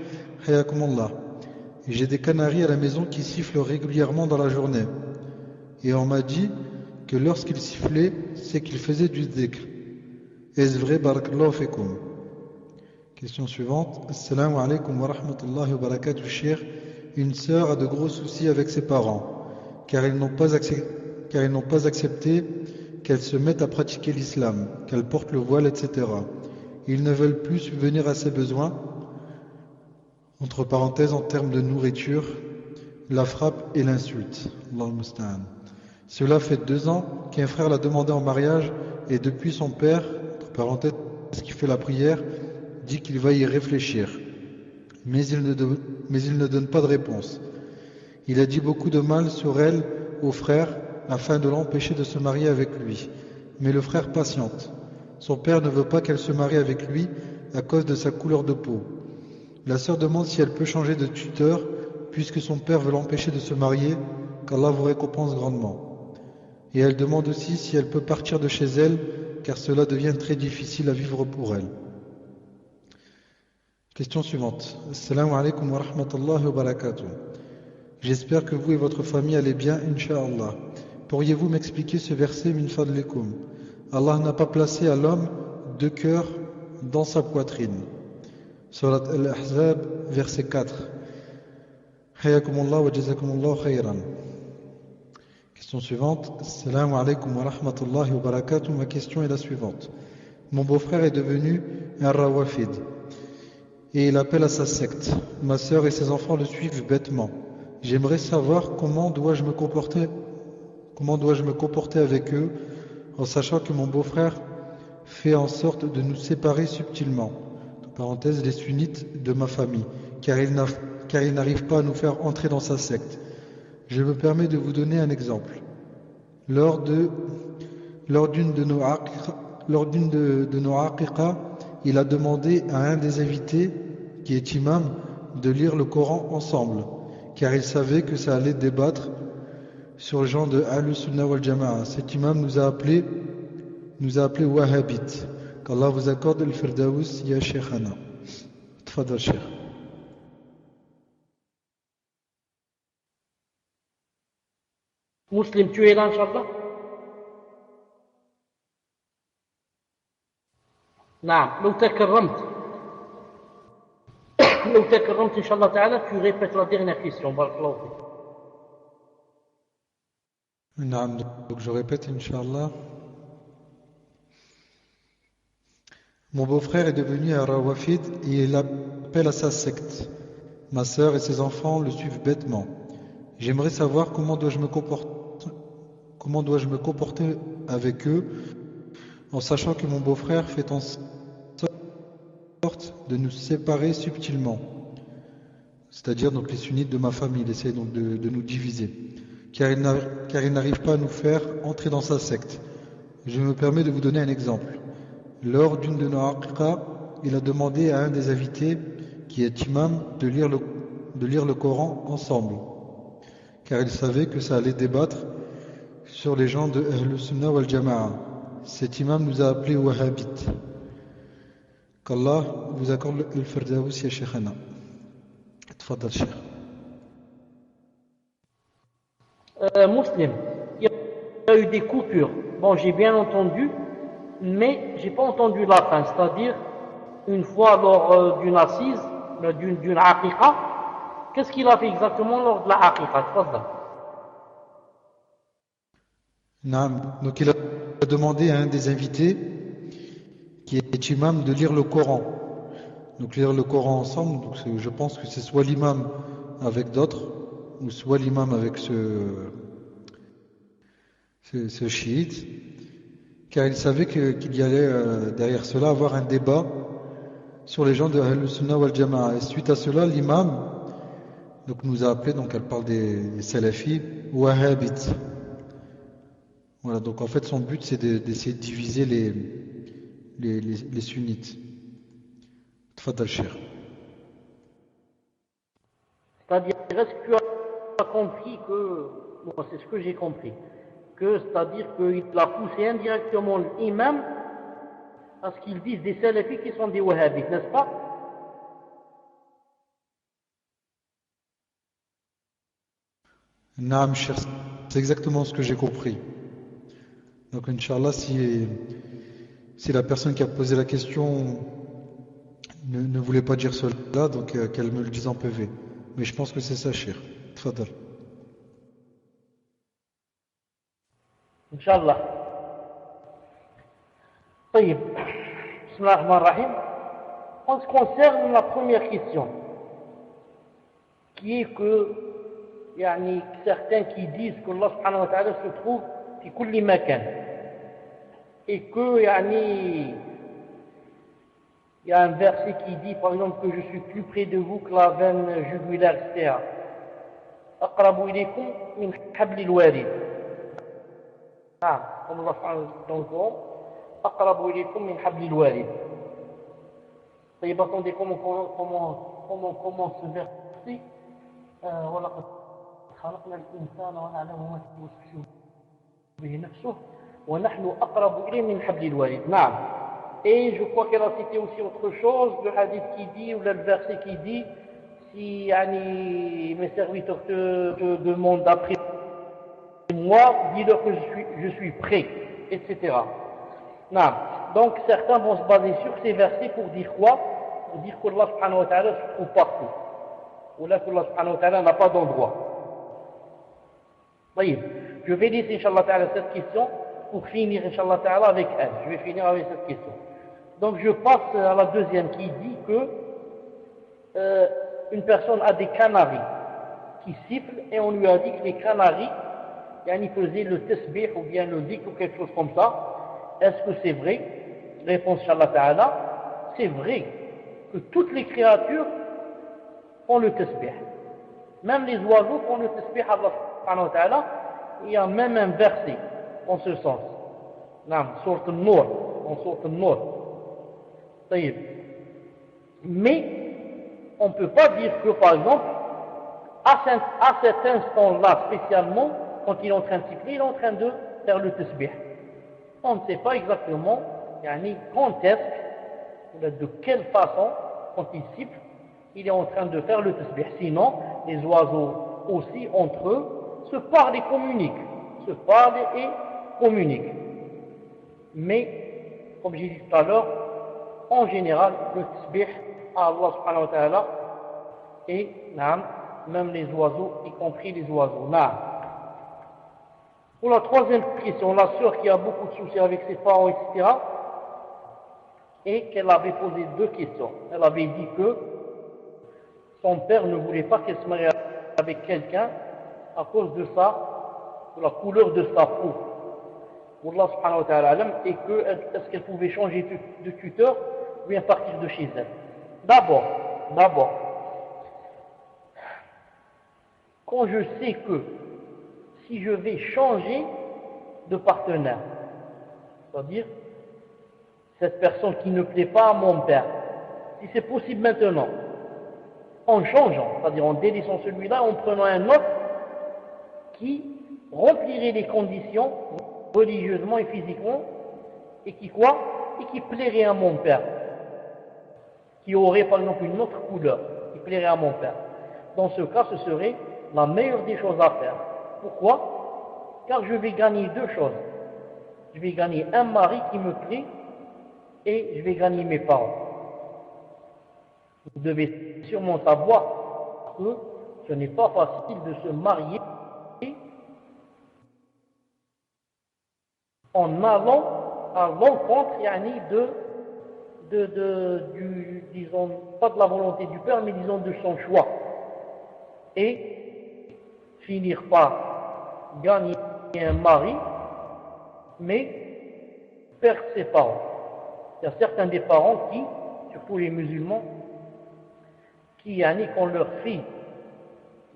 Hayakumullah. J'ai des canaris à la maison qui sifflent régulièrement dans la journée. Et on m'a dit que lorsqu'il sifflait, c'est qu'il faisait du dhikr. Est-ce vrai, barakallahu fikum? Question suivante. Assalamu alaikum wa rahmatullahi wa barakatuh, cheikh. Une sœur a de gros soucis avec ses parents, car ils n'ont pas accepté qu'elle se mette à pratiquer l'islam, qu'elle porte le voile, etc. Ils ne veulent plus subvenir à ses besoins, entre parenthèses en termes de nourriture, la frappe et l'insulte. Allahu musta'an. Cela fait 2 ans qu'un frère l'a demandé en mariage et depuis son père, entre parenthèses, qui fait la prière, dit qu'il va y réfléchir. Mais il ne donne pas de réponse. Il a dit beaucoup de mal sur elle au frère afin de l'empêcher de se marier avec lui. Mais le frère patiente. Son père ne veut pas qu'elle se marie avec lui à cause de sa couleur de peau. La sœur demande si elle peut changer de tuteur puisque son père veut l'empêcher de se marier, qu'Allah vous récompense grandement. Et elle demande aussi si elle peut partir de chez elle car cela devient très difficile à vivre pour elle. Question suivante. Assalamu alaikum wa rahmatullahi wa barakatuh. J'espère que vous et votre famille allez bien, Inch'Allah. Pourriez-vous m'expliquer ce verset, min fadlikum? Allah n'a pas placé à l'homme 2 cœurs dans sa poitrine. Surat Al-Ahzab, verset 4. Hayakumullah wa jazakumullah khayran. Question suivante. Assalamu alaikum wa rahmatullahi wa barakatuh. Ma question est la suivante. Mon beau-frère est devenu un rawafid et il appelle à sa secte. Ma sœur et ses enfants le suivent bêtement. J'aimerais savoir comment dois-je me comporter avec eux, en sachant que mon beau-frère fait en sorte de nous séparer subtilement, entre parenthèses les sunnites de ma famille, car il n'arrive pas à nous faire entrer dans sa secte. Je me permets de vous donner un exemple. Lors d'une de nos aqiqa, il a demandé à un des invités, qui est imam, de lire le Coran ensemble, car il savait que ça allait débattre sur le genre de Ahlus Sunnah wal Jama'a. Cet imam nous a appelé Wahhabite. Qu'Allah vous accorde le Firdaous, ya Sheikhana. Tfadal Sheikh. Muslim, tu es là, Inch'Allah? نعم لو تكرمت إن شاء الله تعالى tu répètes la dernière question بارك الله فيك. Naam, donc je répète, Inch'Allah. Mon beau-frère est devenu un rawafid et il appelle à sa secte. Ma sœur et ses enfants le suivent bêtement. J'aimerais savoir comment dois-je me comporter avec eux, en sachant que mon beau-frère fait en sorte de nous séparer subtilement. C'est-à-dire donc les sunnites de ma famille, il essaie donc de nous diviser. Car il n'arrive pas à nous faire entrer dans sa secte. Je me permets de vous donner un exemple. Lors d'une de nos aqiqa, il a demandé à un des invités, qui est imam, de lire le Coran ensemble. Car il savait que ça allait débattre sur les gens de Ahlus Sunnah wal Jama'a. Cet imam nous a appelés Wahhabites. Qu'Allah vous accorde le Firdaous ya Sheikhana. Tfadal Sheikh. Muslim, il y a eu des coupures. Bon, j'ai bien entendu, mais j'ai pas entendu la fin. C'est-à-dire, une fois lors d'une assise, d'une aqiqa, qu'est-ce qu'il a fait exactement lors de la aqiqa? Tfadal. Naam. Donc il a demandé à un des invités, qui est imam, de lire le Coran. Donc lire le Coran ensemble, donc je pense que c'est soit l'imam avec d'autres, ou soit l'imam avec ce chiite, car il savait qu'il y allait derrière cela avoir un débat sur les gens de Ahlus Sunnah wal Jama'a. Et suite à cela, l'imam donc nous a appelé, donc elle parle des salafis, wahhabites. Voilà, donc en fait son but c'est d'essayer de diviser les sunnites. Tfadal Sheikh. C'est-à-dire, est-ce que tu as compris que, bon, c'est ce que j'ai compris, que c'est-à-dire qu'il a poussé indirectement l'imam à ce qu'ils disent des salafis qui sont des wahhabites, n'est-ce pas? Naam, Sheikh, c'est exactement ce que j'ai compris. Donc, Inch'Allah, si la personne qui a posé la question ne voulait pas dire cela, donc qu'elle me le dise en PV. Mais je pense que c'est ça, Cheikh. Tfadal. Inch'Allah. طيب. Bismillah ar-Rahman ar-Rahim. En ce qui concerne la première question, qui est que certains qui disent que Allah subhanahu wa ta'ala se trouve في كل مكان et que il y a un verset qui dit par exemple que je suis plus près de vous que la veine jugulaire, etc. أقرب إليكم من حبل الوريد. comme Allah subhanahu dans le Coran, أقرب إليكم من حبل الوريد. طيب attendez, comment commence ce verset? ولقد خلقنا الإنسان ونعلم ما توسوس به نفسه ونحن أقرب إليه من حبل الوريد. نعم. Et je crois qu'elle a cité aussi autre chose, le hadith qui dit, ou le verset qui dit, si mes serviteurs te demandent d'après moi, dis-leur que je suis prêt, etc. Non. Donc certains vont se baser sur ces versets pour dire quoi? Pour dire qu'Allah subhanahu wa ta'ala se trouve partout. Ou là qu'Allah subhanahu wa ta'ala n'a pas d'endroit. Oui. Je vais laisser Inch'Allah ta'ala cette question pour finir Inch'Allah ta'ala avec elle. Je vais finir avec cette question. Donc je passe à la deuxième qui dit que une personne a des canaris qui sifflent et on lui a dit que les canaris, ils faisaient le tasbih ou bien le dhikr ou quelque chose comme ça. Est-ce que c'est vrai? Réponse Inch'Allah ta'ala, c'est vrai que toutes les créatures font le tasbih. Même les oiseaux font le tasbih à Allah subhanahu wa ta'ala. Il y a même un verset en ce sens. Sourate An-Nur, en Sourate An-Nur. Mais on ne peut pas dire que par exemple à cet instant-là spécialement, quand il est en train de siffler, il est en train de faire le tasbih. On ne sait pas exactement quand est-ce, de quelle façon, quand il siffle, il est en train de faire le tasbih. Sinon, les oiseaux aussi entre eux se parlent et communiquent. Mais, comme j'ai dit tout à l'heure, en général, le tasbih à Allah subhanahu wa ta'ala et même les oiseaux, y compris les oiseaux. Pour la troisième question, la sœur qui a beaucoup de soucis avec ses parents, etc., et qu'elle avait posé deux questions. Elle avait dit que son père ne voulait pas qu'elle se marie avec quelqu'un à cause de la couleur de sa peau. Allah subhanahu wa ta'ala alam, et que est-ce qu'elle pouvait changer de tuteur ou bien partir de chez elle. D'abord, quand je sais que si je vais changer de partenaire, c'est-à-dire cette personne qui ne plaît pas à mon père, si c'est possible maintenant, en changeant, c'est-à-dire en délaissant celui-là, en prenant un autre qui remplirait les conditions religieusement et physiquement, et qui plairait à mon père, qui aurait par exemple une autre couleur, qui plairait à mon père. Dans ce cas, ce serait la meilleure des choses à faire. Pourquoi? Car je vais gagner deux choses. Je vais gagner un mari qui me plaît et je vais gagner mes parents. Vous devez sûrement savoir que ce n'est pas facile de se marier en allant à l'encontre disons, pas de la volonté du père, mais disons de son choix. Et finir par gagner un mari, mais perdre ses parents. Il y a certains des parents qui, surtout les musulmans, qui, quand leur fille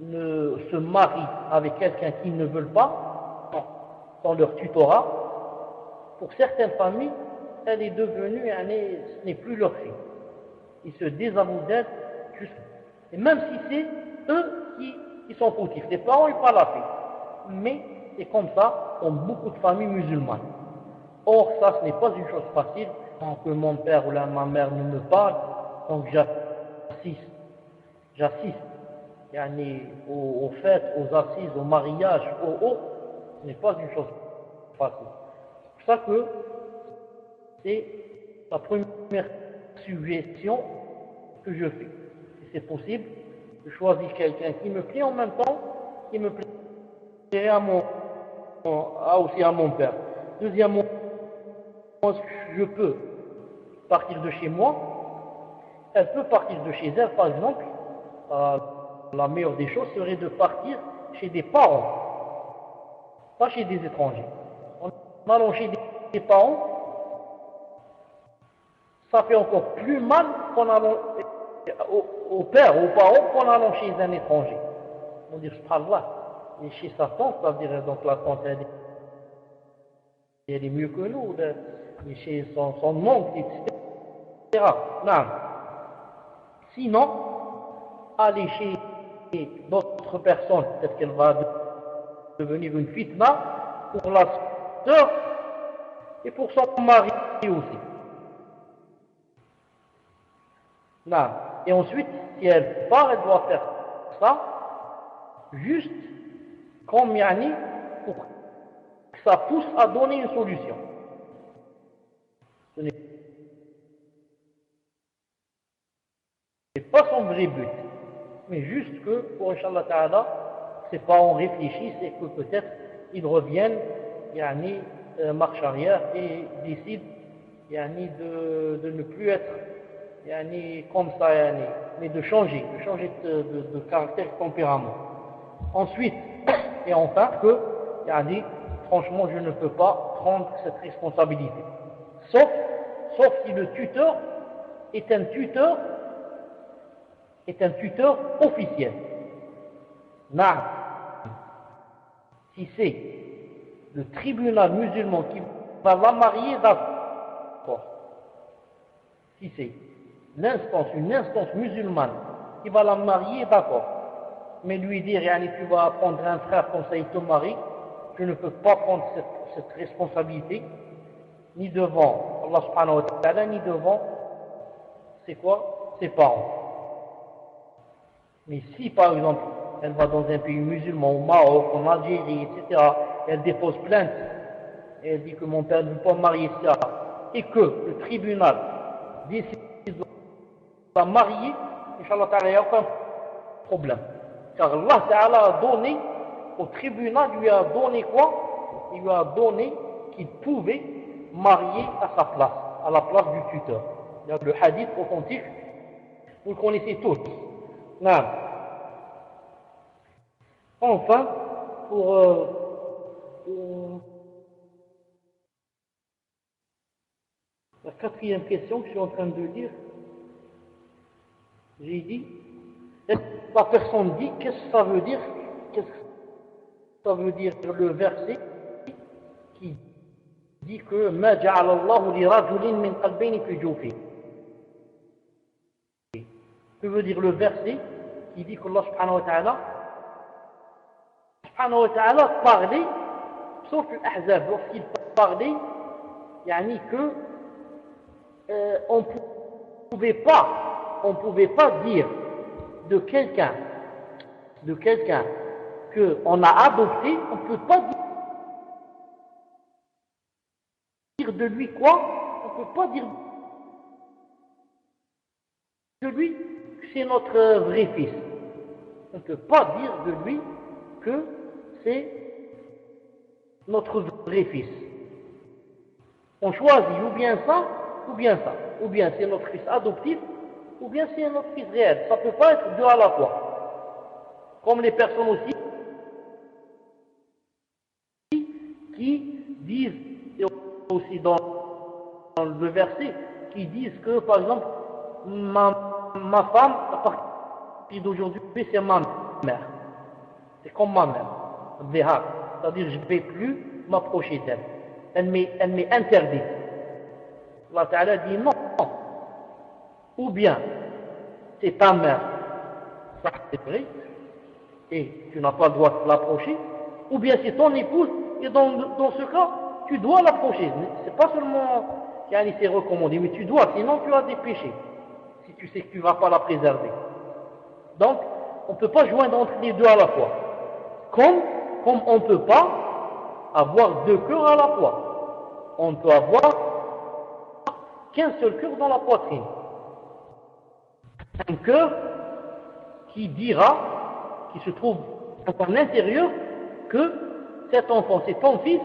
se marie avec quelqu'un qu'ils ne veulent pas, dans leur tutorat, pour certaines familles, elle est devenue, ce n'est plus leur fille. Ils se désavouent d'elle, et même si c'est eux qui sont fautifs, les parents et pas la fille. Mais c'est comme ça dans beaucoup de familles musulmanes. Or, ça, ce n'est pas une chose facile, tant que mon père ou ma mère ne me parle, donc j'assiste aux fêtes, aux assises, au mariage, ce n'est pas une chose facile. ça que c'est la première suggestion que je fais. Si c'est possible, je choisis quelqu'un qui me plaît en même temps, qui me plairait aussi à mon père. Deuxièmement, je peux partir de chez moi, elle peut partir de chez elle, par exemple. La meilleure des choses serait de partir chez des parents, pas chez des étrangers. En allant chez des parents, ça fait encore plus mal qu'en allant au père, aux parents, qu'en allant chez un étranger. On dit, subhanallah, et chez sa tante, ça veut dire, donc la tante, elle est mieux que nous, et chez son oncle, etc. Non. Sinon, aller chez d'autres personnes, peut-être qu'elle va devenir une fitna pour la sœur et pour son mari aussi. Non. Et ensuite, si elle part, elle doit faire ça, juste comme yani, pour que ça pousse à donner une solution. Ce n'est pas son vrai but, mais juste que, pour Inch'Allah Ta'ala, ses parents réfléchissent et que peut-être ils reviennent, yani, marche arrière et décident yani, de ne plus être yani, comme ça, yani, mais de changer de caractère, de tempérament. Ensuite, et enfin, que, yani, franchement, je ne peux pas prendre cette responsabilité. Sauf si le tuteur est un tuteur officiel. Non. Si c'est le tribunal musulman qui va la marier, d'accord. Si c'est une instance musulmane qui va la marier, d'accord. Mais lui dire, yani, tu vas prendre un frère comme ça, il te marie, je ne peux pas prendre cette responsabilité, ni devant Allah subhanahu wa ta'ala, ni devant, c'est quoi? Ses parents. Mais si, par exemple, elle va dans un pays musulman, au Maroc, en Algérie, etc., elle dépose plainte, et elle dit que mon père ne veut pas me marier, etc., et que le tribunal décide de la marier, Inch'Allah ta'ala, il n'y a aucun problème. Car Allah ta'ala a donné, au tribunal, lui a donné quoi? Il lui a donné qu'il pouvait marier à sa place, à la place du tuteur. Il y a le hadith authentique, vous le connaissez tous. Non. Enfin, pour la quatrième question que je suis en train de dire, j'ai dit, la personne dit, qu'est-ce que ça veut dire le verset qui dit que ma ja'ala Allahu li rajulin min qalbayni fi jawfihi. Que veut dire le verset qui dit qu'Allah subhanahu wa ta'ala parlait, sauf l'Ahzab, lorsqu'il parlait, yani que on pouvait pas dire de quelqu'un qu'on a adopté, on ne peut pas dire de lui quoi? On ne peut pas dire de lui que c'est notre vrai fils. On ne peut pas dire de lui que c'est notre vrai fils. On choisit ou bien ça, ou bien ça. Ou bien c'est notre fils adoptif, ou bien c'est notre fils réel. Ça ne peut pas être deux à la fois. Comme les personnes aussi qui disent, et aussi dans le verset, qui disent que, par exemple, ma femme, à partir d'aujourd'hui, c'est ma mère. C'est comme ma mère. C'est-à-dire, je ne vais plus m'approcher d'elle. Elle m'est interdite. Allah Ta'ala dit non. Ou bien, c'est ta mère. Ça, c'est vrai. Et tu n'as pas le droit de l'approcher. Ou bien c'est ton épouse. Et dans ce cas, tu dois l'approcher. C'est pas seulement qu'il c'est recommandé, mais tu dois, sinon tu as des péchés. Si tu sais que tu ne vas pas la préserver. Donc, on ne peut pas joindre entre les deux à la fois. Comme on ne peut pas avoir deux cœurs à la fois. on ne peut avoir qu'un seul cœur dans la poitrine. Un cœur qui dira, qui se trouve à l'intérieur, que cet enfant, c'est ton fils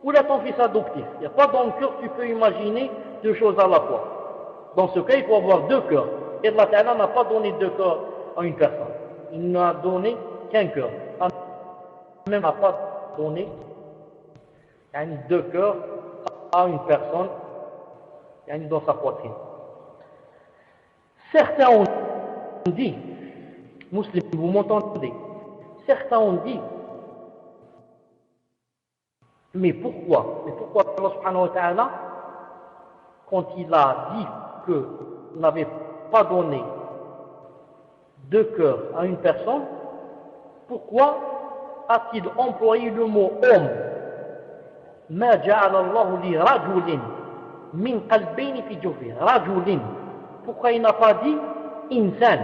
ou là ton fils adoptif. Il n'y a pas dans le cœur, tu peux imaginer deux choses à la fois. Dans ce cas, il faut avoir deux cœurs. Et Allah Ta'ala n'a pas donné deux cœurs à une personne. Il n'a donné qu'un cœur. Il n'a pas donné deux cœurs à une personne dans sa poitrine. Certains ont dit, musulmans, vous m'entendez? Certains ont dit, mais pourquoi Allah subhanahu wa ta'ala, quand il a dit qu'il n'avait pas donné deux cœurs à une personne, pourquoi a-t-il employé le mot homme? ما جعل الله لرجل من قلبين في جوفه رجل. Pourquoi il n'a pas dit insan?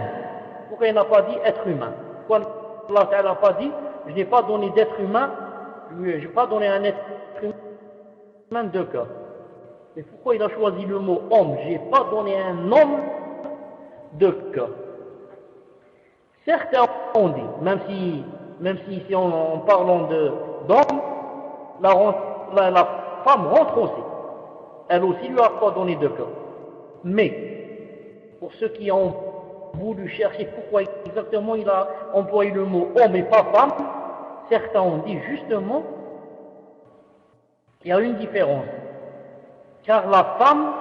Pourquoi il n'a pas dit être humain? Pourquoi Allah Ta'ala n'a pas dit je n'ai pas donné d'être humain, je n'ai pas donné à un être humain deux cœurs? Et pourquoi il a choisi le mot homme? Je n'ai pas donné à un homme deux cœurs. Certains ont dit, même si ici en parlant d'homme, la femme rentre aussi. Elle aussi lui a pas donné deux cœurs. Mais, pour ceux qui ont voulu chercher pourquoi exactement il a employé le mot homme et pas femme, certains ont dit justement qu'il y a une différence. Car la femme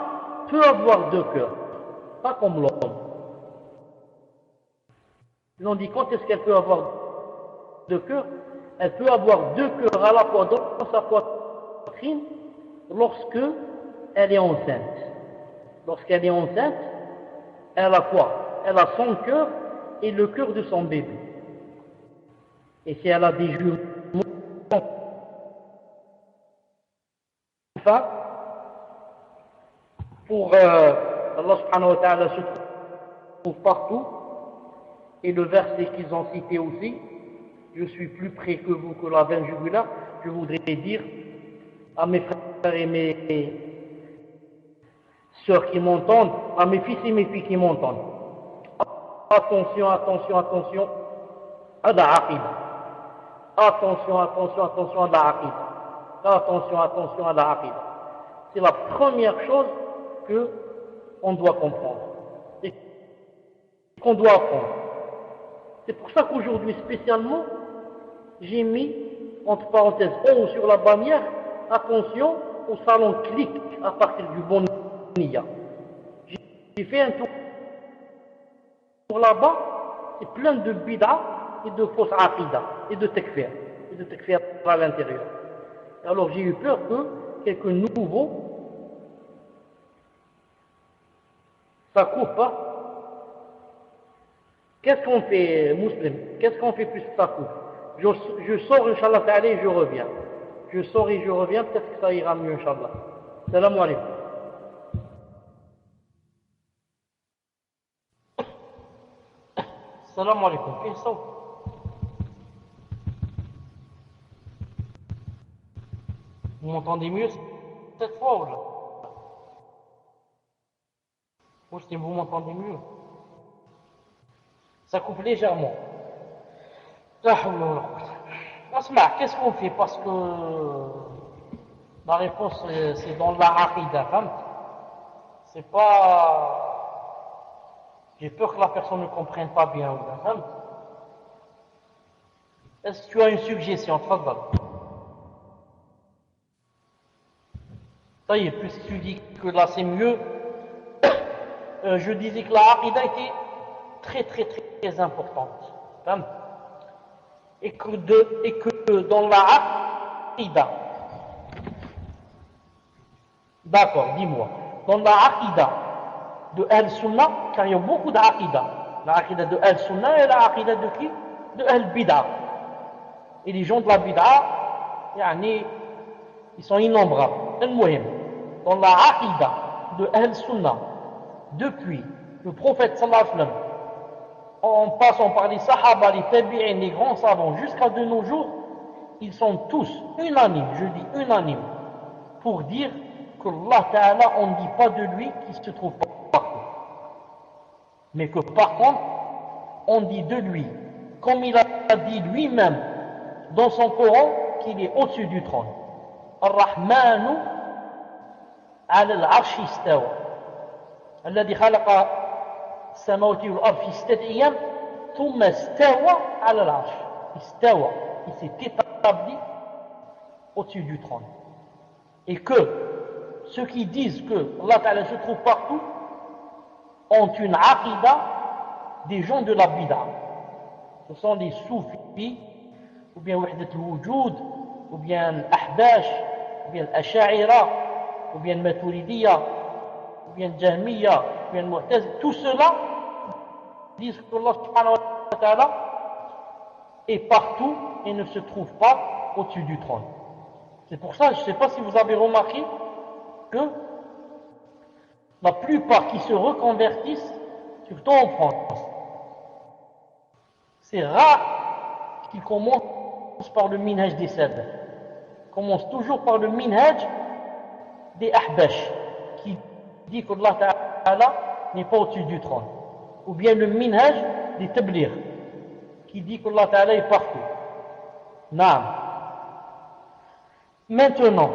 peut avoir deux cœurs, pas comme l'homme. Ils ont dit quand est-ce qu'elle peut avoir deux cœurs? Elle peut avoir deux cœurs à la fois dans sa poitrine lorsque elle est enceinte. Lorsqu'elle est enceinte, elle a quoi? Elle a son cœur et le cœur de son bébé. Et si elle a des jumeaux, enfin, pour Allah subhanahu wa ta'ala se trouve partout, et le verset qu'ils ont cité aussi, je suis plus près que vous que la veine jugulaire, je voudrais dire à mes frères et mes sœurs qui m'entendent, à mes fils et mes filles qui m'entendent, attention, attention, attention à la aqida. Attention, attention, attention à la aqida. Attention, attention à la aqida. C'est la première chose que on doit comprendre et qu'on doit apprendre. C'est pour ça qu'aujourd'hui spécialement, j'ai mis entre parenthèses haut sur la bannière, attention au salon clic à partir du bon niya. J'ai fait un tour là-bas, c'est plein de bid'a et de fausses aqidah et de takfir à l'intérieur. Alors j'ai eu peur que quelques nouveaux, ça coupe, hein? Qu'est-ce qu'on fait, musulman? Qu'est-ce qu'on fait plus que ça coupe? Je sors, Inch'Allah ta'ala, et je reviens. Je sors et je reviens, peut-être que ça ira mieux, Inch'Allah. Salam alaikum. Salam alaikum. Qu'est-ce que vous m'entendez mieux cette fois ou là? Ou si vous m'entendez mieux? Ça coupe légèrement. Asma, qu'est-ce qu'on fait? Parce que la réponse c'est dans la aqida. C'est pas. J'ai peur que la personne ne comprenne pas bien. Est-ce que tu as une suggestion? Tfaddal. Ça y est, puisque tu dis que là c'est mieux, je disais que la aqida était très très très très importante. Et que dans la aqida, d'accord, dis-moi, dans la aqida de Al-Sunnah, car il y a beaucoup d'aqida, la aqida de Al-Sunnah et la aqida de qui? De Al-Bid'a. Et les gens de la Bid'a, ils sont innombrables. Dans la aqida de Al-Sunnah, depuis le prophète sallallahu alayhi wa sallam, en passant par les sahaba, les tabi'in, les grands savants, jusqu'à de nos jours, ils sont tous unanimes, je dis unanimes, pour dire qu'Allah Ta'ala, on ne dit pas de lui qu'il se trouve partout. Mais que par contre, on dit de lui, comme il a dit lui-même dans son Coran, qu'il est au-dessus du trône. Ar-Rahmanu ala al-arshi istawa. Alladhi khalaqa samawati wal-ard fi 6 ayyam, thumma istawa ala al-arsh. Istawa, il s'est établi au-dessus du trône. Et que ceux qui disent que Allah Ta'ala se trouve partout ont une aqidah des gens de la bid'a. Ce sont les soufis, ou bien Wahdat al-Wujud, ou bien Ahbash, ou bien Ash'ira, ou bien Maturidiyya, ou bien Jahmiyya, ou bien Mu'taz. Tout cela disent que Allah subhanahu wa ta'ala est partout et ne se trouve pas au-dessus du trône. C'est pour ça, je ne sais pas si vous avez remarqué que la plupart qui se reconvertissent, surtout en France, c'est rare qu'ils commencent par le minhaj des salaf. Ils commencent toujours par le minhaj des ahbash, qui dit qu'Allah Ta'ala n'est pas au-dessus du trône. Ou bien le minhaj des tablir, qui dit qu'Allah Ta'ala est partout. Naam. Maintenant,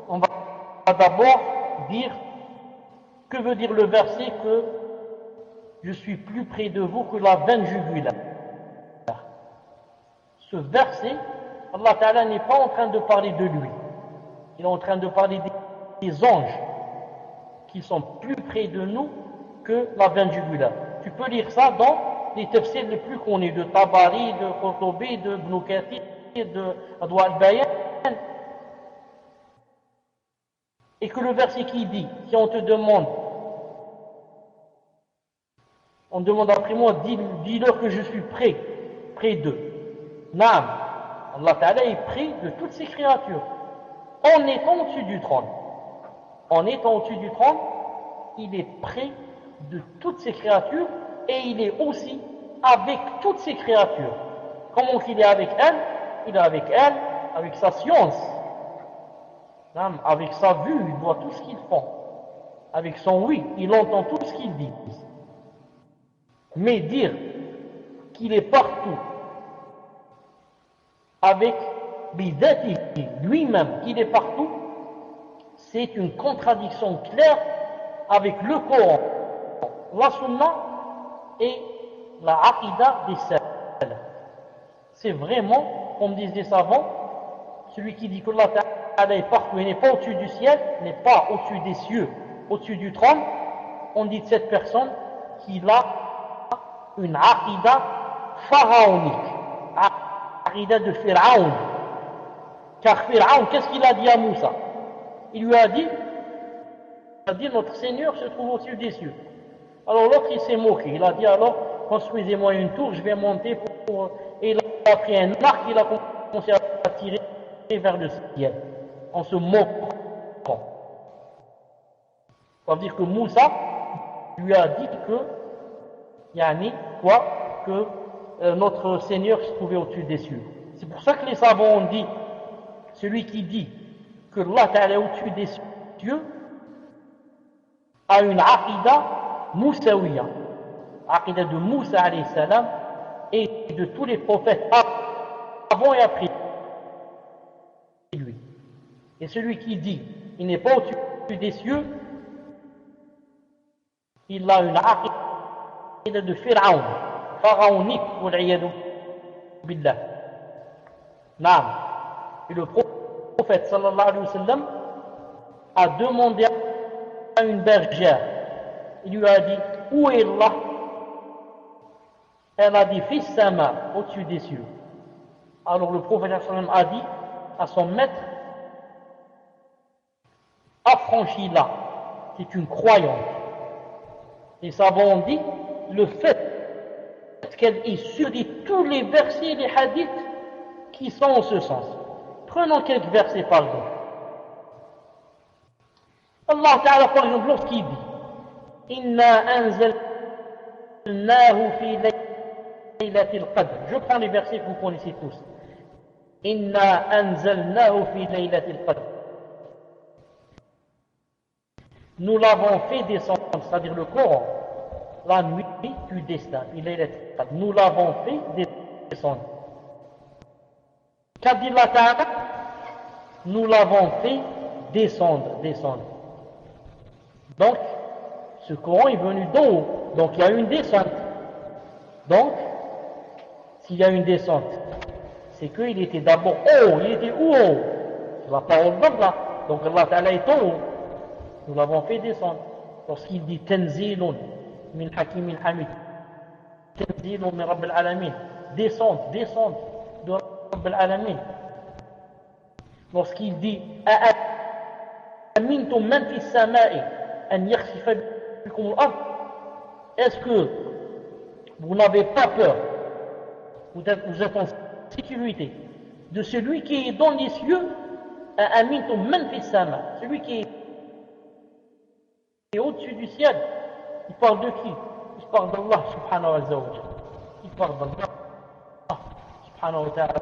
on va d'abord dire que veut dire le verset que je suis plus près de vous que la veine jugulaire. Ce verset, Allah Ta'ala n'est pas en train de parler de lui. Il est en train de parler des anges qui sont plus près de nous que la veine jugulaire. Tu peux lire ça dans les tafsirs les plus connus de Tabari, de Qurtubi, de Ibn Kathir, de Adwa al-Bayan. Et que le verset qui dit, si on te demande, on demande après moi, dis-leur que je suis près d'eux. Naam, Allah Ta'ala est près de toutes ses créatures, en étant au-dessus du trône. En étant au-dessus du trône, il est près de toutes ses créatures et il est aussi avec toutes ses créatures. Comment qu'il est avec elles? Il est avec elles, avec sa science. Avec sa vue, il voit tout ce qu'ils font. Avec son oui, il entend tout ce qu'ils disent. Mais dire qu'il est partout, avec bidatihi, lui-même, qu'il est partout, c'est une contradiction claire avec le Coran, la Sunna et la Aqidah des salaf. C'est vraiment, comme disent les savants, celui qui dit qu'Allah Ta'ala est partout et n'est pas au-dessus du ciel, n'est pas au-dessus des cieux, au-dessus du trône, on dit de cette personne qu'il a une aqidah pharaonique, aqidah de Pharaon. Car Pharaon, qu'est-ce qu'il a dit à Moussa? Il lui a dit notre Seigneur se trouve au-dessus des cieux. Alors l'autre il s'est moqué, il a dit alors construisez-moi une tour, je vais monter pour... Et il a pris un arc, il a commencé à tirer vers le ciel, en se moquant. Ça veut dire que Moussa lui a dit que notre Seigneur se trouvait au-dessus des cieux. C'est pour ça que les savants ont dit, celui qui dit que Allah Ta'ala est au-dessus des cieux a une aqidah moussawiya, aqidah de Moussa alayhi salam et de tous les prophètes avant et après lui. Et celui qui dit il n'est pas au-dessus des cieux, il a une aqidah de Pharaon, pharaonique, wal'iyadu billah. Naam. Et le prophète sallallahu alayhi wa sallam a demandé à une bergère, il lui a dit où est Allah? Elle a dit fis sama, au-dessus des cieux. Alors le prophète sallallahu alayhi wa sallam a dit à son maître, affranchis-la, c'est une croyante. Les savants ont dit le fait qu'elle ait suivi tous les versets et les hadiths qui sont en ce sens. Prenons quelques versets par exemple. Allah Ta'ala par exemple lorsqu'il dit Inna anzalnahu fi laylatil qadr. Je prends les versets que vous connaissez tous. Inna anzalnahu fi laylatil qadr. nous l'avons fait descendre, c'est-à-dire le Coran, la nuit du destin. Nous l'avons fait descendre. Qu'a dit Allah Ta'ala? Nous l'avons fait descendre. Donc, ce Coran est venu d'en haut. Donc, il y a une descente. Donc, s'il y a une descente, c'est qu'il était d'abord haut. Il était où haut? C'est la parole d'Allah. Donc, Allah Ta'ala est en haut. Nous l'avons fait descendre. Lorsqu'il dit Tanzilun min Hakimin Hamid, Tanzilun min Rabbil Alamin, descente de Rabbil Alamin. Lorsqu'il dit Amintum man fi samai an yakhsifa bikum al-ard, est-ce que vous n'avez pas peur, vous êtes en sécurité de celui qui est dans les cieux? Amintum man fi sama, celui qui est au-dessus du ciel. Il parle de qui? Il parle d'Allah subhanahu wa ta'ala. Il parle d'Allah subhanahu wa ta'ala.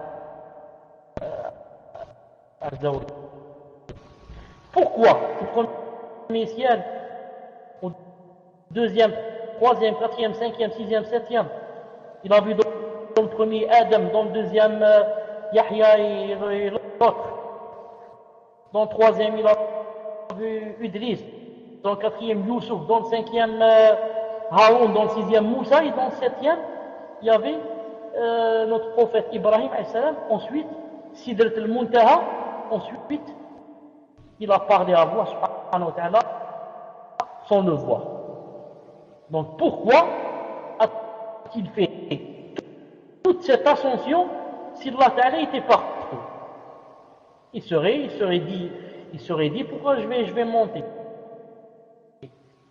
Pourquoi au premier ciel, au deuxième, troisième, quatrième, cinquième, sixième, septième, il a vu dans le premier Adam, dans le deuxième Yahya et l'autre, dans le troisième il a vu Idris, dans le quatrième Youssouf, dans le cinquième Haroun, dans le sixième Moussa, et dans le septième il y avait notre prophète Ibrahim alayhi salam. Ensuite Sidrat al-Muntaha. Ensuite il a parlé à Allah subhanahu wa ta'ala sans le voir. Donc pourquoi a-t-il fait toute cette ascension si Allah ta'ala était partout? Il serait dit pourquoi je vais monter?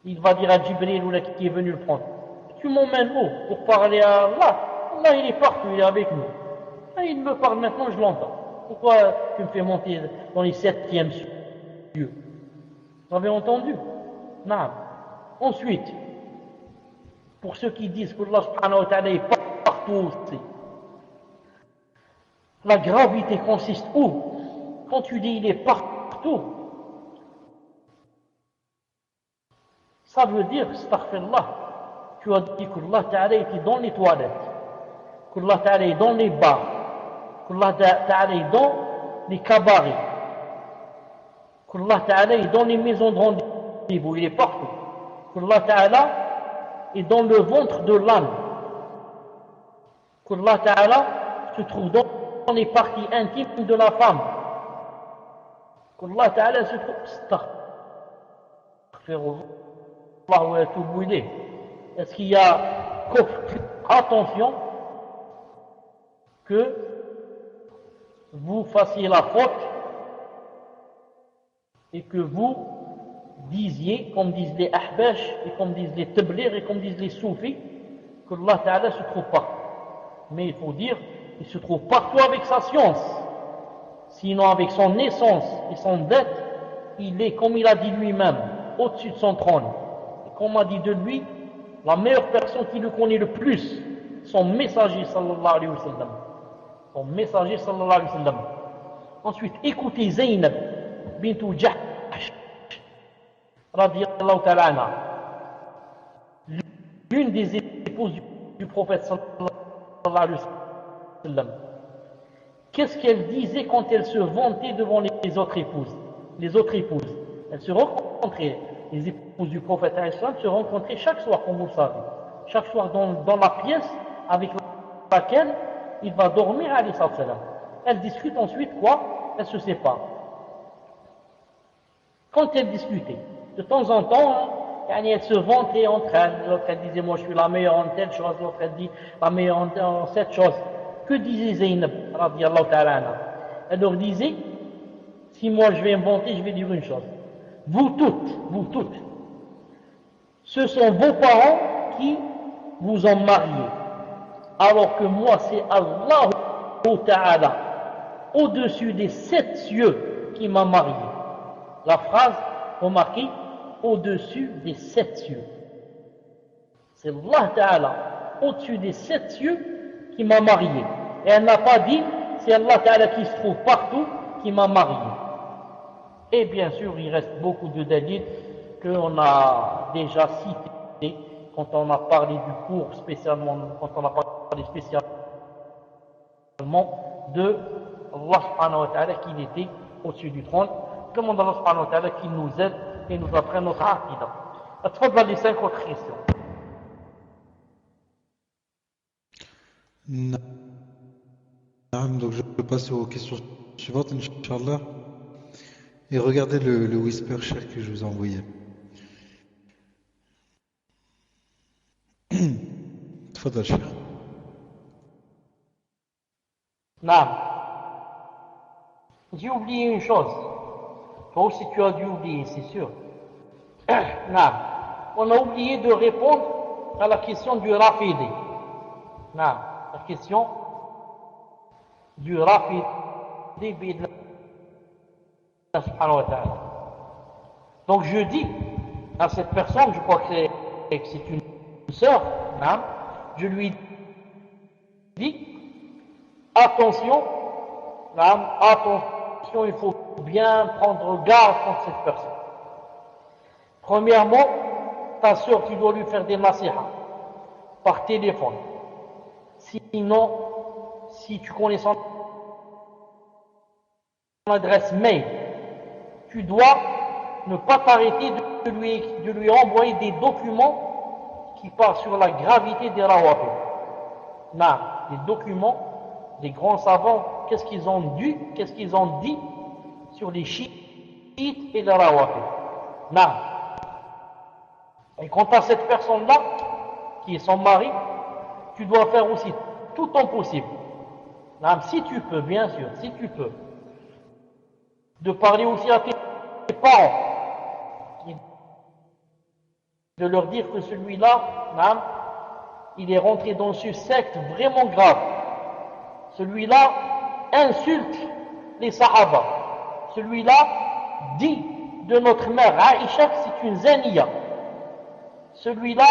Il va dire à Jibril ou là qui est venu le prendre, tu m'emmènes où pour parler à Allah? Allah il est partout, il est avec nous. Et il me parle maintenant, je l'entends. Pourquoi tu me fais monter dans les septièmes cieux? Vous avez entendu? Non. Ensuite, pour ceux qui disent que Allah subhanahu wa ta'ala est partout aussi, la gravité consiste où? Quand tu dis il est partout, ça veut dire, astaghfirullah, tu as dit que Allah ta'ala était dans les toilettes, que Allah ta'ala est dans les bars, que Allah ta'ala est dans les cabarets, que Allah ta'ala est dans les maisons de rendez-vous, il est partout, que Allah ta'ala est dans le ventre de l'âme, que Allah ta'ala se trouve dans les parties intimes de la femme, que Allah ta'ala se trouve, astaghfirullah. Est-ce qu'il y a attention que vous fassiez la faute et que vous disiez, comme disent les ahbash et comme disent les tablir et comme disent les soufis, que Allah Ta'ala se trouve pas. Mais il faut dire, il se trouve partout avec sa science. Sinon avec son essence et son dette, il est, comme il a dit lui-même, au-dessus de son trône. Comme a dit de lui, la meilleure personne qui le connaît le plus, son messager sallallahu alayhi wa sallam. Son messager sallallahu alayhi wa sallam. Ensuite, écoutez Zaynab bintou Jahsh radiyallahu ta'ala anha, l'une des épouses du prophète sallallahu alayhi wa sallam. Qu'est-ce qu'elle disait quand elle se vantait devant les autres épouses? Les autres épouses, elles se rencontraient. Les épouses du prophète se rencontraient chaque soir, comme vous le savez. Chaque soir dans la pièce avec laquelle il va dormir, alayhi salam. Elles discutent ensuite quoi? Elles se séparent. Quand elles discutaient, de temps en temps, elles se vantaient entre elles. L'autre elle disait, moi je suis la meilleure en telle chose, l'autre elle dit, la meilleure en cette chose. Que disait Zaynab, radiyallahu ta'ala anha? Elle leur disait, si moi je vais me vanter, je vais dire une chose. Vous toutes, ce sont vos parents qui vous ont marié, alors que moi c'est Allah Ta'ala, au-dessus des 7 cieux qui m'a marié. La phrase, remarquez, au-dessus des 7 cieux. C'est Allah Ta'ala, au-dessus des 7 cieux qui m'a marié. Et elle n'a pas dit, c'est Allah Ta'ala qui se trouve partout qui m'a marié. Et bien sûr, il reste beaucoup de dalils qu'on a déjà cité quand on a parlé du cours spécialement, quand on a parlé spécialement de Allah subhanahu wa ta'ala qu'il était au-dessus du trône. Demande à Allah subhanahu wa ta'ala qu'il nous aide et nous apprenne notre aqidah. Atfadla les 5 autres questions. Donc je passe aux questions suivantes, Inch'Allah. Et regardez le whisper share que je vous ai envoyé. Tfadal Cheikh. Naam. J'ai oublié une chose. Toi aussi tu as dû oublier, c'est sûr. Naam. On a oublié de répondre à la question du Rafidi. Naam. La question du Rafidi bid'ah subhanahu wa ta'ala. Donc je dis à cette personne, je crois que c'est une sœur, naam, je lui dis attention, naam, attention, il faut bien prendre garde contre cette personne. Premièrement, ta sœur, tu dois lui faire des nasiha par téléphone. Sinon, si tu connais son adresse mail, tu dois ne pas t'arrêter de lui envoyer des documents qui parlent sur la gravité des rawafid. Non, des documents des grands savants, qu'est-ce qu'ils ont dit sur les chiites et les rawafid. Non. Et quant à cette personne-là, qui est son mari, tu dois faire aussi tout ton possible. Non, si tu peux, bien sûr, si tu peux, de parler aussi à tes parents, de leur dire que celui-là, il est rentré dans une secte vraiment grave. Celui-là insulte les Sahaba. Celui-là dit de notre mère Aïcha que c'est une zaniya. Celui-là,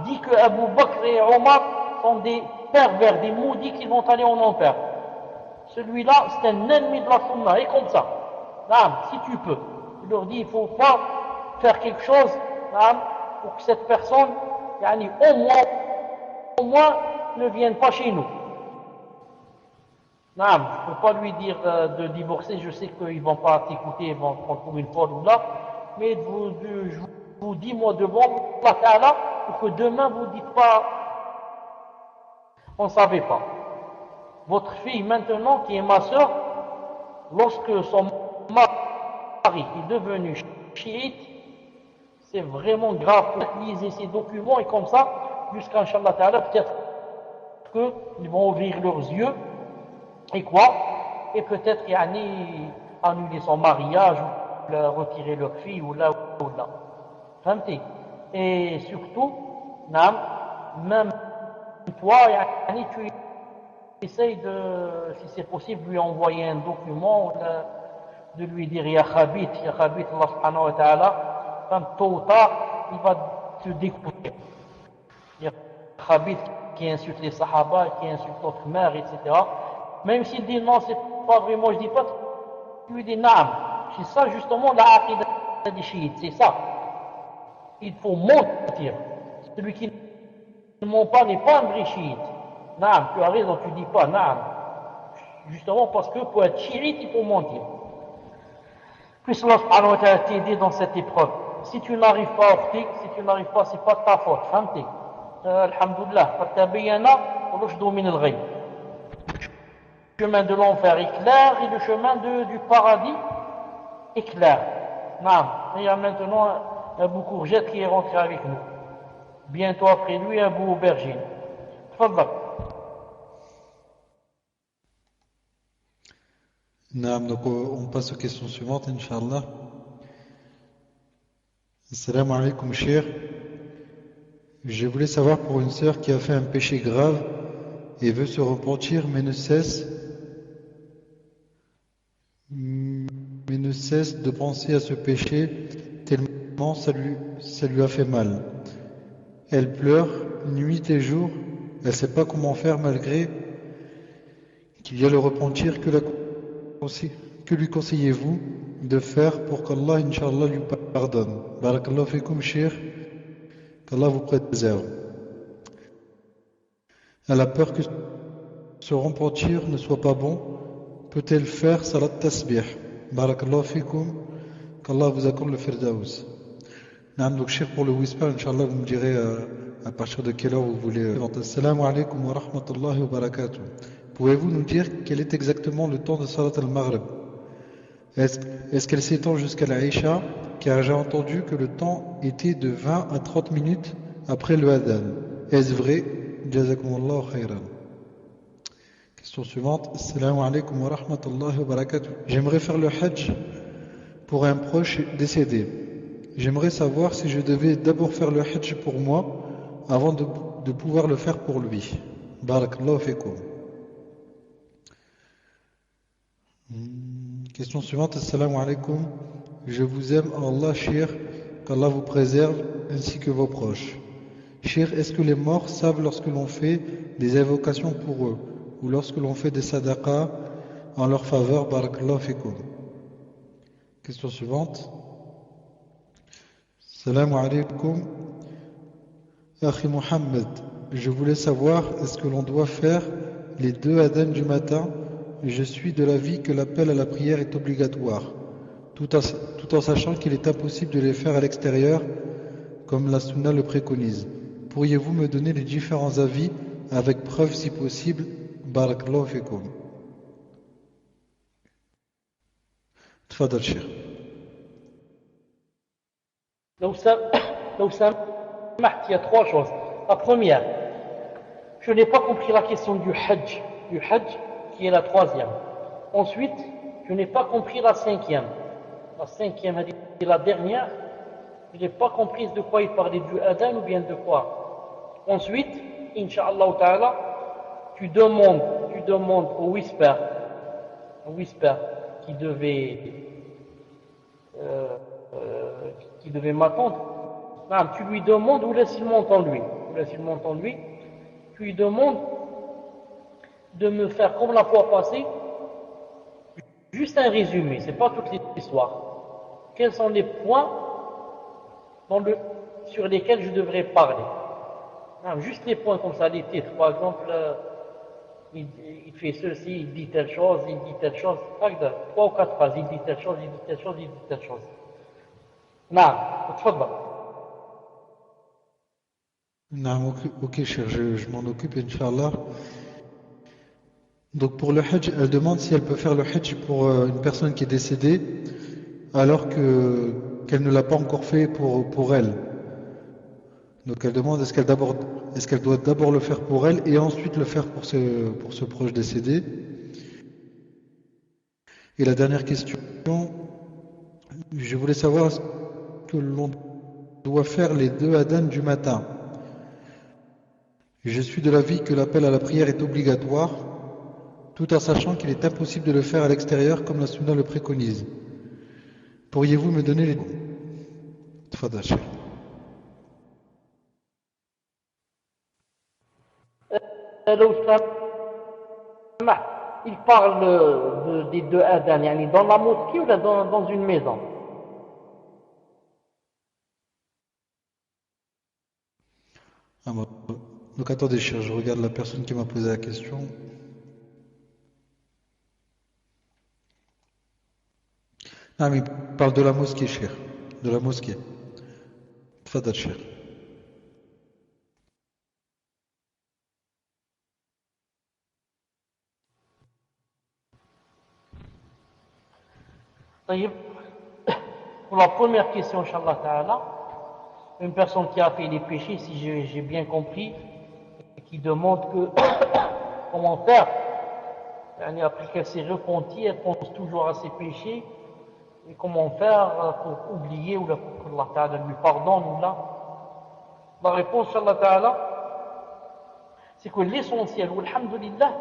dit que Abu Bakr et Omar sont des pervers, des maudits qui vont aller en enfer. Celui-là, c'est un ennemi de la sunna, et comme ça. Si tu peux, tu leur dis, il ne faut pas faire quelque chose pour que cette personne, au moins, ne vienne pas chez nous. Je ne peux pas lui dire de divorcer, je sais qu'ils ne vont pas t'écouter, ils vont te prendre pour une folle ou là, mais je vous dis, moi, devant Allah Ta'ala, pour que demain, vous ne dites pas, on ne savait pas. Votre fille maintenant, qui est ma soeur, lorsque son mari est devenu chiite, c'est vraiment grave pour utiliser ces documents et comme ça, jusqu'à Inch'Allah Ta'ala, peut-être qu'ils vont ouvrir leurs yeux et quoi, et peut-être annuler son mariage ou retirer leur fille ou là ou là. Et surtout, même toi, tu essaye de, si c'est possible, lui envoyer un document, de lui dire Ya Khabith, Allah subhanahu wa ta'ala, tôt ou tard, il va te découvrir. Ya Khabith qui insulte les Sahaba, qui insulte notre mère, etc. Même s'il dit non, c'est pas vrai, moi je dis pas, tu lui dis Naam. C'est ça justement la aqidah des chiites, c'est ça. Il faut mentir. Celui qui ne ment pas n'est pas un vrai chiite. Naam, tu as raison, tu dis pas Naam. Justement parce que pour être chiite, il faut mentir. Puisse Allah subhanahu wa ta'ala t'aider dans cette épreuve. Si tu n'arrives pas à opter, si tu n'arrives pas, c'est pas de ta faute. Fhamti. Alhamdulillah. Fattabayana rushdu min al-ghayb. Le chemin de l'enfer est clair et le chemin du paradis est clair. Naam. Il y a maintenant Abu Courgette qui est rentré avec nous. Bientôt après lui, Abu Aubergine. Tfadlak. Donc on passe aux questions suivantes, Inch'Allah. Assalamu alaikum, cher. Je voulais savoir pour une sœur qui a fait un péché grave et veut se repentir, mais ne cesse de penser à ce péché tellement ça lui a fait mal. Elle pleure nuit et jour, elle ne sait pas comment faire malgré qu'il y a le repentir. Que lui conseillez-vous de faire pour qu'Allah, Inch'Allah, lui pardonne. Barakallahu fikum, Cheikh. Qu'Allah vous préserve. Elle a peur que se repentir ne soit pas bon. Peut-elle faire salat tasbih? Barakallahu fikum. Qu'Allah vous accorde le firdaus. Donc, Cheikh, pour le whisper, Inch'Allah, vous me direz à partir de quelle heure vous voulez. Assalamu alaikum wa rahmatullahi wa barakatuh. Pouvez-vous nous dire quel est exactement le temps de salat al-Maghrib? Est-ce qu'elle s'étend jusqu'à la Isha? Car j'ai entendu que le temps était de 20 à 30 minutes après le Adhan. Est-ce vrai? Jazakumullahu khayran. Question suivante. Assalamu alaikum wa rahmatullahi wa barakatuh. J'aimerais faire le Hajj pour un proche décédé. J'aimerais savoir si je devais d'abord faire le Hajj pour moi avant de pouvoir le faire pour lui. Barakallahu fikum. Question suivante. Assalamu alaikum. Je vous aime, Allah, Cheikh, qu'Allah vous préserve ainsi que vos proches. Cheikh, est-ce que les morts savent lorsque l'on fait des invocations pour eux ou lorsque l'on fait des sadaqas en leur faveur? Barakallahu fikum. Question suivante. Assalamu alaikum. Akhi Mohammed, je voulais savoir, est-ce que l'on doit faire les 2 adhan du matin? Je suis de l'avis que l'appel à la prière est obligatoire, tout en sachant qu'il est impossible de les faire à l'extérieur, comme la sunna le préconise. Pourriez-vous me donner les différents avis, avec preuve si possible? Barakallahu fikum. Tfadal Cheikh. Donc ça, il y a 3 choses. La première, je n'ai pas compris la question du Hajj qui est la 3e. Ensuite, je n'ai pas compris la 5e. La 5e, c'est la dernière. Je n'ai pas compris de quoi il parlait, du Adhan ou bien de quoi. Ensuite, Inch'Allah Ta'ala, tu demandes au whisper qui devait m'attendre. Non, tu lui demandes où laisse-t-il m'entendre lui. Tu lui demandes de me faire comme la fois passée, juste un résumé, c'est pas toute l'histoire. Quels sont les points sur lesquels je devrais parler? Non, juste les points comme ça, les titres. Par exemple, il fait ceci, il dit telle chose, 3 ou 4 phrases, il dit telle chose. Non, تفضل. Non, ok, cher, je m'en occupe, Inch'Allah. Donc pour le Hajj, elle demande si elle peut faire le Hajj pour une personne qui est décédée alors qu'elle ne l'a pas encore fait pour elle. Donc elle demande est-ce qu'elle doit d'abord le faire pour elle et ensuite le faire pour ce proche décédé. Et la dernière question, je voulais savoir est-ce que l'on doit faire les 2 adhan du matin. Je suis de l'avis que l'appel à la prière est obligatoire, tout en sachant qu'il est impossible de le faire à l'extérieur comme la sunna le préconise. Pourriez-vous me donner les... Tfadal, Cheikh. Il parle des 2 adhan, yani dans la mosquée ou dans une maison? Ah, bon. Donc attendez, cher, je regarde la personne qui m'a posé la question. Ah, mais il parle de la mosquée, cher. De la mosquée. Tfadal, cher. Pour la première question, Inch'Allah Ta'ala, une personne qui a fait des péchés, si j'ai bien compris, qui demande comment faire, après qu'elle s'est repentie, elle pense toujours à ses péchés, et comment faire pour oublier ou pour que Allah Ta'ala lui pardonne ou là. La réponse, Inch'Allah Ta'ala, c'est que l'essentiel, ou alhamdulillah,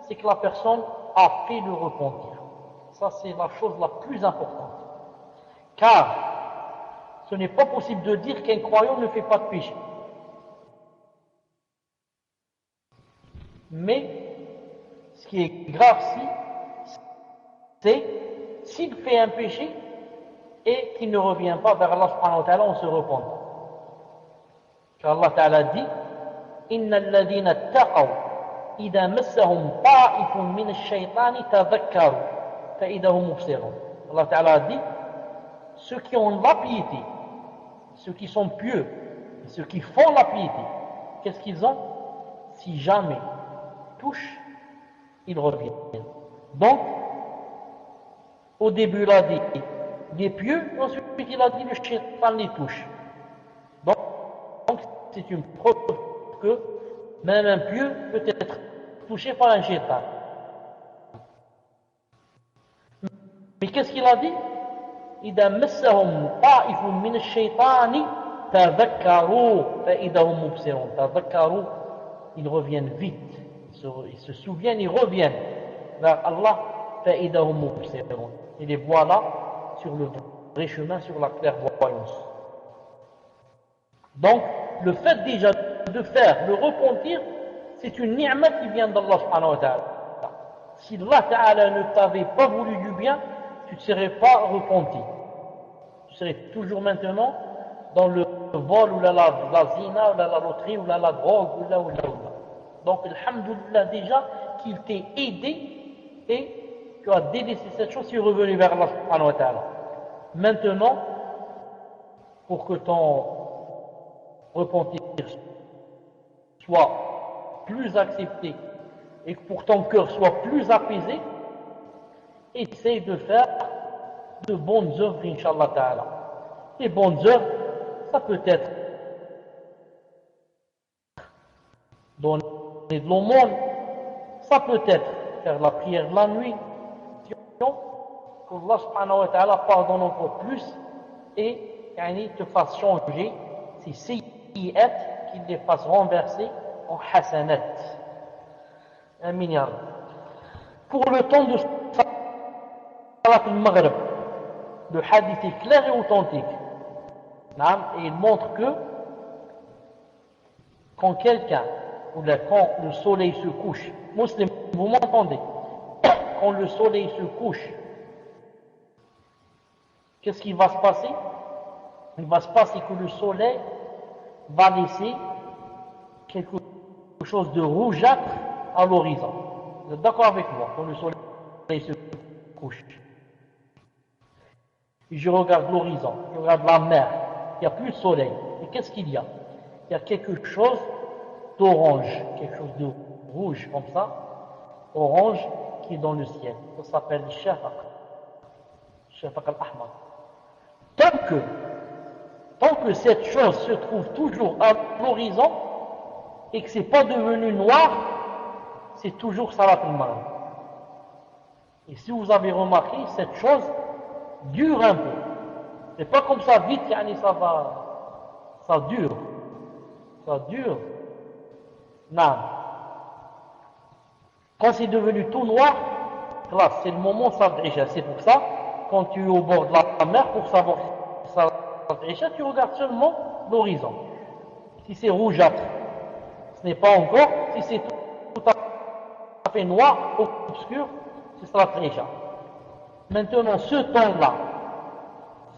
c'est que la personne a fait le repentir. Ça, c'est la chose la plus importante. Car ce n'est pas possible de dire qu'un croyant ne fait pas de péché. Mais ce qui est grave c'est s'il fait un péché, et qu'il ne revient pas vers Allah subhanahu wa ta'ala en se repentant. Car Allah ta'ala dit إن الذين اتقوا إذا مسهم طائف من الشيطان تذكروا فإذا هم مبصرون. Allah ta'ala dit ceux qui ont la piété, ceux qui sont pieux, ceux qui font la piété, qu'est-ce qu'ils ont? Si jamais touchent, ils reviennent. Donc, au début, il a dit les pieux, ensuite il a dit le shaitan les touche. Donc c'est une preuve que même un pieux peut être touché par un shaitan. Mais qu'est-ce qu'il a dit? إذا مسهم طائف من الشيطان تذكروا فإذا هم مبصرون. تذكروا, ils reviennent vite, ils se souviennent, ils reviennent vers Allah. فإذا هم مبصرون. Et les voilà sur le vrai chemin, sur la clairvoyance. Donc, le fait déjà de faire le repentir, c'est une ni'ma qui vient d'Allah subhanahu wa ta'ala. Si Allah ta'ala ne t'avait pas voulu du bien, tu ne serais pas repenti. Tu serais toujours maintenant dans le vol, ou la zina, ou la loterie, ou la drogue, ou la. Donc, alhamdoulilah déjà qu'il t'ait aidé et tu as délaissé cette chose, tu es revenu vers Allah subhanahu wa ta'ala. Maintenant, pour que ton repentir soit plus accepté et que pour ton cœur soit plus apaisé, essaye de faire de bonnes œuvres, Inch'Allah ta'ala. Les bonnes œuvres, ça peut être donner de l'aumône, ça peut être faire la prière de la nuit, qu'Allah subhanahu wa ta'ala pardonne encore plus et te fasse changer ces sayyi'at, qu'il les fasse renverser en hasanat. Amin ya Rabbi. Pour le temps de Salat al-Maghrib, le hadith est clair et authentique. Et il montre que quand quelqu'un, ou quand le soleil se couche, musulman, vous m'entendez? Quand le soleil se couche, qu'est-ce qui va se passer? Il va se passer que le soleil va laisser quelque chose de rougeâtre à l'horizon. Vous êtes d'accord avec moi? Quand le soleil se couche, et je regarde l'horizon, je regarde la mer, il n'y a plus de soleil. Et qu'est-ce qu'il y a? Il y a quelque chose d'orange, quelque chose de rouge comme ça, orange, qui est dans le ciel. Ça s'appelle le shafaq al-ahmar. Tant que cette chose se trouve toujours à l'horizon et que ce n'est pas devenu noir, c'est toujours Salat al-Maghrib. Et si vous avez remarqué, cette chose dure un peu. C'est pas comme ça vite, ça dure. Ça dure. Non. Quand c'est devenu tout noir, là, c'est le moment de Salat al-Isha. C'est pour ça, quand tu es au bord de la mer, pour savoir Salat al-Isha, tu regardes seulement l'horizon. Si c'est rougeâtre, ce n'est pas encore. Si c'est tout à fait noir, obscur, c'est Salat al-Isha. Maintenant, ce temps-là,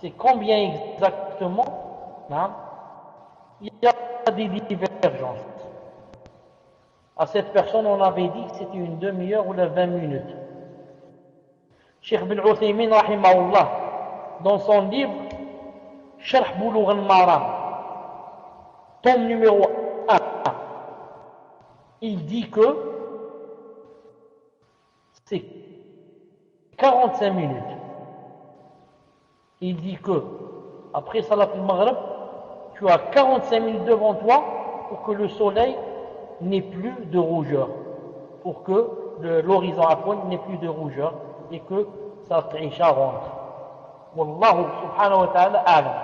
c'est combien exactement? Non? Il y a des divergences. À cette personne, on avait dit que c'était une demi-heure ou 20 minutes. Cheikh Ibn Uthaymin, rahimahullah, dans son livre Sharh Bulugh al-Maram, tome numéro 1, il dit que c'est 45 minutes. Il dit que après Salat al-Maghrib, tu as 45 minutes devant toi pour que le soleil n'ait plus de rougeur, pour que l'horizon n'ait plus de rougeur et que Salat al-Isha rentre. Wallahu subhanahu wa ta'ala a'lam.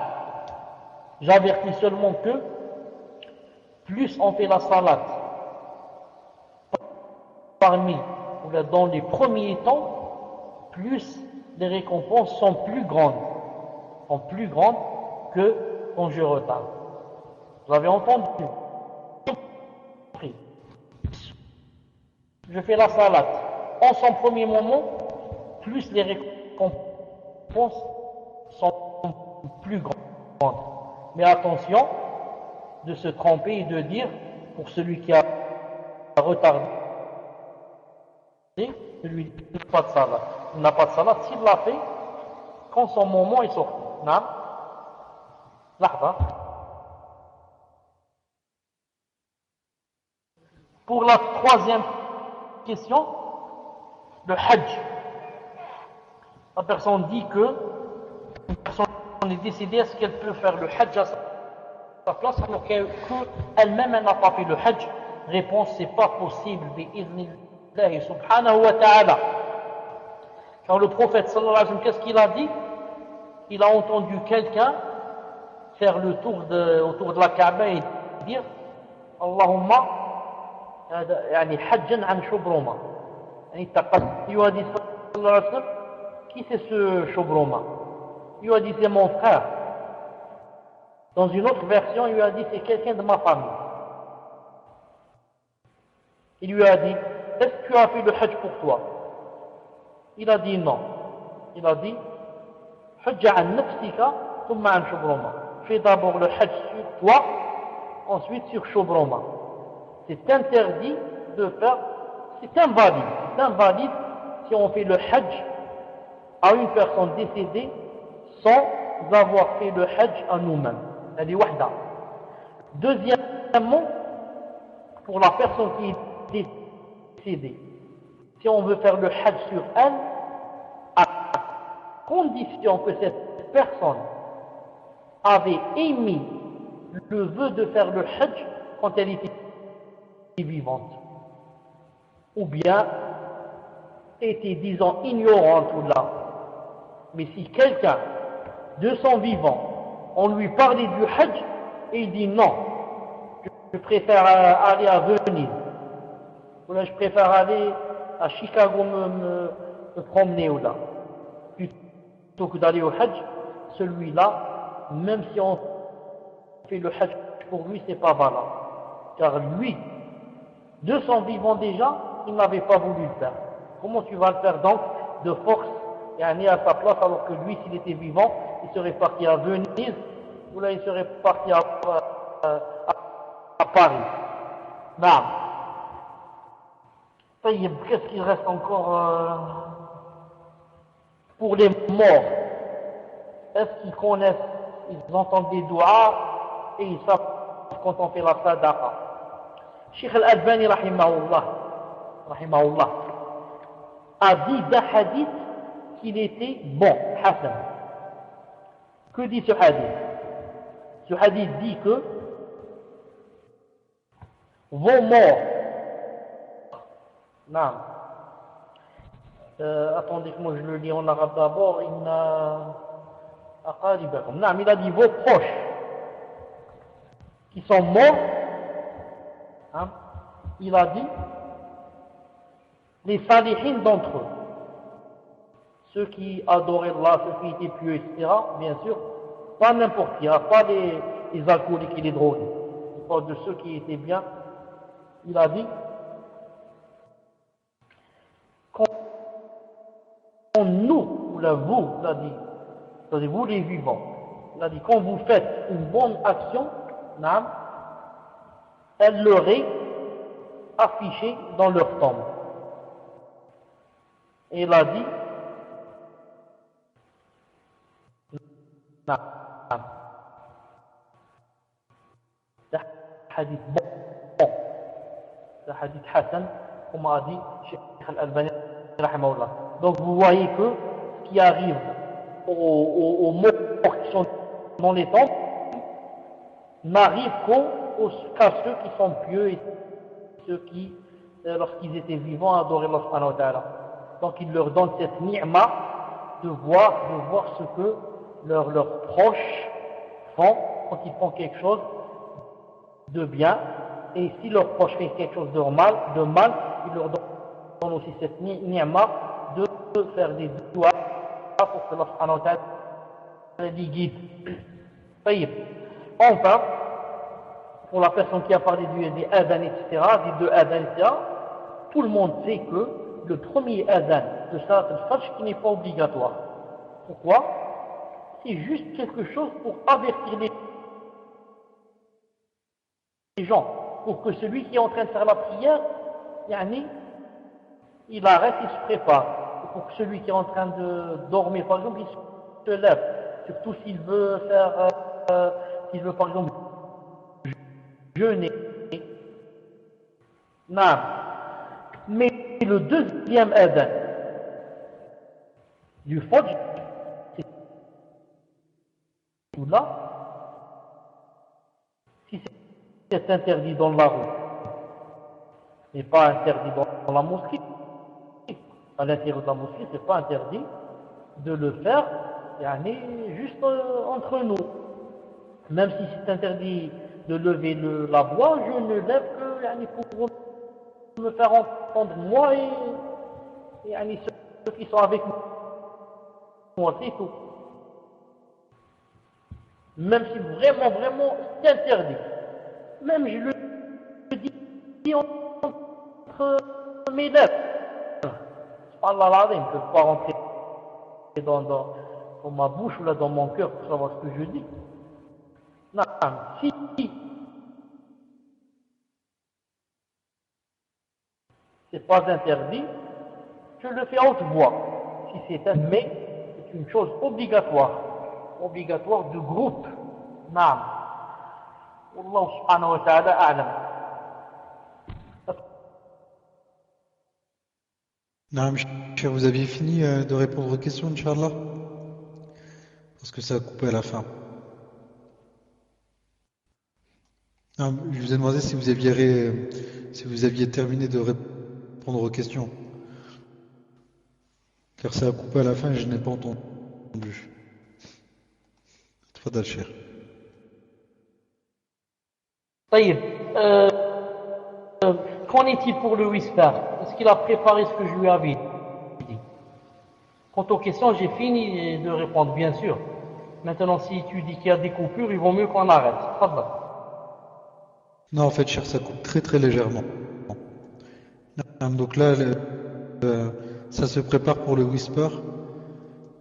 J'avertis seulement que plus on fait la salat dans les premiers temps, plus les récompenses sont plus grandes que quand je retarde. Vous avez entendu? Je fais la salat en son premier moment, plus les récompenses sont plus grande. Mais attention de se tromper et de dire, pour celui qui a retardé, celui qui n'a pas de salat. Il n'a pas de salat, s'il l'a fait, quand son moment est sorti. Non? Lahza. Pour la troisième question, le hajj. La personne dit que une personne est décédée, est-ce qu'elle peut faire le hajj à sa place alors qu'elle-même n'a pas fait le hajj? Réponse, c'est pas possible, bi'idhnillahi subhanahu wa ta'ala. Car le prophète sallallahu alayhi wa sallam, qu'est-ce qu'il a dit? Il a entendu quelqu'un faire le tour autour de la Kaaba et dire Allahumma yani hajjan an shubruma. Il lui a dit sallallahu alayhi wa sallam, qui c'est ce shubruma? Il lui a dit c'est mon frère. Dans une autre version, il lui a dit c'est quelqu'un de ma famille. Il lui a dit est-ce que tu as fait le hajj pour toi? Il a dit non. Il a dit hajja an nafsika thumma an shubruma. Fais d'abord le hajj sur toi, ensuite sur shubruma. C'est interdit de faire, c'est invalide si on fait le hajj à une personne décédée sans avoir fait le hajj à nous-mêmes. Elle est wahda. Deuxièmement, pour la personne qui est décédée, si on veut faire le hajj sur elle, à condition que cette personne avait émis le vœu de faire le hajj quand elle était vivante, ou bien était, disons, ignorante ou là. Mais si quelqu'un de son vivant, on lui parlait du hajj et il dit non, je préfère aller à Venise, ou là je préfère aller à Chicago me promener ou là, plutôt que d'aller au hajj, celui-là, même si on fait le hajj pour lui, c'est pas valable. Car lui, de son vivant déjà, il n'avait pas voulu le faire. Comment tu vas le faire donc de force et aller à sa place alors que lui, s'il était vivant, il serait parti à Venise ou là il serait parti à Paris. Non. Qu'est-ce qu'il reste encore pour les morts? Est-ce qu'ils connaissent, ils entendent des doigts et ils savent quand on fait la sadaqa? Cheikh Al-Albani rahimahullah a dit d'un hadith qu'il était bon, hasan. Que dit ce hadith? Ce hadith dit que vos morts, non, attendez que moi je le lis en arabe d'abord, il a dit vos proches qui sont morts, hein, il a dit les salihines d'entre eux, ceux qui adoraient Allah, ceux qui étaient pieux, etc. Bien sûr, pas n'importe qui, pas les alcooliques et les drogués. Il parle de ceux qui étaient bien. Il a dit quand nous, ou là vous, il a dit, c'est-à-dire vous les vivants, il a dit quand vous faites une bonne action, elle leur est affichée dans leur tombe. Et il a dit c'est un hadith bon, c'est un hadith hasan, comme a dit Cheikh Al-Albani rahimahullah. Donc vous voyez que ce qui arrive aux morts qui sont dans les tombes n'arrive qu'à ceux qui sont pieux et ceux qui, lorsqu'ils étaient vivants, adoraient Allah subhanahu wa ta'ala. Donc il leur donne cette ni'ma de voir ce que leurs proches font quand ils font quelque chose de bien, et si leurs proches font quelque chose de mal, il leur donne aussi cette ni'ma de faire des doigts pour que Allah subhanahu wa ta'ala les guide. Enfin, pour la personne qui a parlé des adhan, etc., des deux adhan, etc., tout le monde sait que le premier adhan de Salat al-Fajr qui n'est pas obligatoire. Pourquoi? c'est juste quelque chose pour avertir les gens, pour que celui qui est en train de faire la prière, yani, il arrête, il se prépare. Et pour que celui qui est en train de dormir, par exemple, il se lève. Surtout s'il veut faire, s'il veut par exemple jeûner. Non. Mais le deuxième adhan du Fajr, c'est tout là. Si c'est interdit dans la rue, mais pas interdit dans la mosquée, à l'intérieur de la mosquée, c'est pas interdit de le faire, yani, juste entre nous. Même si c'est interdit de lever la voix, je ne lève que yani, pour me faire entendre moi et yani, ceux qui sont avec moi, c'est tout. Même si vraiment c'est interdit. Même je le dis entre mes lèvres. Allah ne peut pas rentrer dans ma bouche ou là dans mon cœur pour savoir ce que je dis. Non, si c'est pas interdit, je le fais à haute voix. Si c'est un mais, c'est une chose obligatoire de groupe. Non. Allah subhanahu wa ta'ala a'lam. Non, cher, vous aviez fini de répondre aux questions, Inch'Allah? Parce que ça a coupé à la fin. Non, je vous ai demandé si vous aviez terminé de répondre aux questions. Car ça a coupé à la fin et je n'ai pas entendu. Tfadal, cher. طيب, qu'en est-il pour le whisper? Est-ce qu'il a préparé ce que je lui avais dit? Quant aux questions, j'ai fini de répondre, bien sûr. Maintenant, si tu dis qu'il y a des coupures, il vaut mieux qu'on arrête. Tfadal. Non, en fait, cher, ça coupe très légèrement. Donc là, ça se prépare pour le whisper.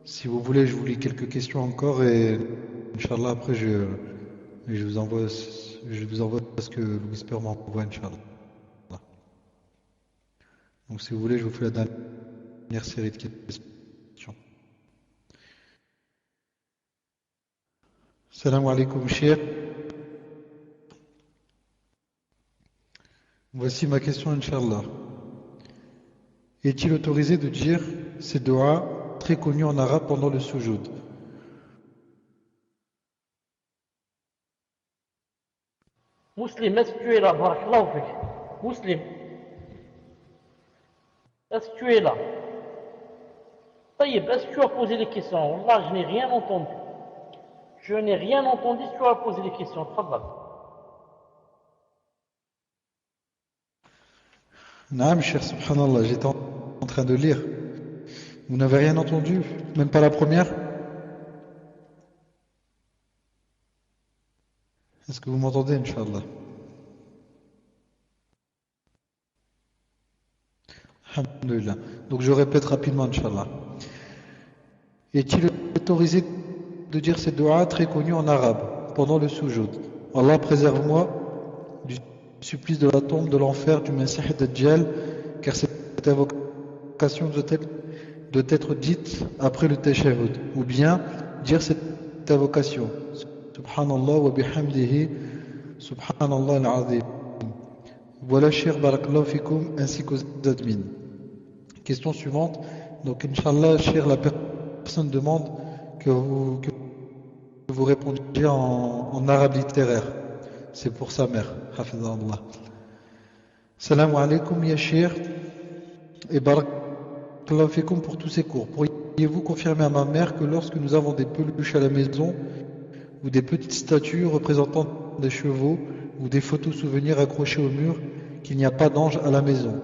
Si vous voulez, je vous lis quelques questions encore et Inch'Allah, après, je vous envoie ce que le whisper m'envoie, Inch'Allah. Donc si vous voulez, je vous fais la dernière série de questions. Salam alaikum, cher. Voici ma question, Inch'Allah. Est-il autorisé de dire ces doigts très connus en arabe pendant le sujoud? Muslim, est-ce que tu es là? Barakallahu fik. Muslim, est-ce que tu es là? Taïb, est-ce que tu as posé les questions? Là, je n'ai rien entendu. Je n'ai rien entendu si tu as posé les questions. Tfadal. Naam, cher, subhanallah, j'étais en train de lire. Vous n'avez rien entendu? Même pas la première? Est-ce que vous m'entendez, Inch'Allah? Alhamdulillah. Donc je répète rapidement, Inch'Allah. Est-il autorisé de dire ces doigts très connus en arabe pendant le sujoud? Allah préserve-moi du supplice de la tombe, de l'enfer, du Messie Dajjal, car cette invocation doit être dite après le tashahhud, ou bien dire cette invocation. Subhanallah wa bihamdihi, Subhanallah al-azim. Voilà, cher Barakallahu fikoum, ainsi qu'aux admins. Question suivante. Donc, Inch'Allah, cher, la personne demande que vous répondiez en arabe littéraire. C'est pour sa mère. Hafizallah. Salam alaikum, ya cher. Et Barakallahu fikoum pour tous ces cours. Pourriez-vous confirmer à ma mère que lorsque nous avons des peluches à la maison ou des petites statues représentant des chevaux ou des photos souvenirs accrochées au mur, qu'il n'y a pas d'ange à la maison,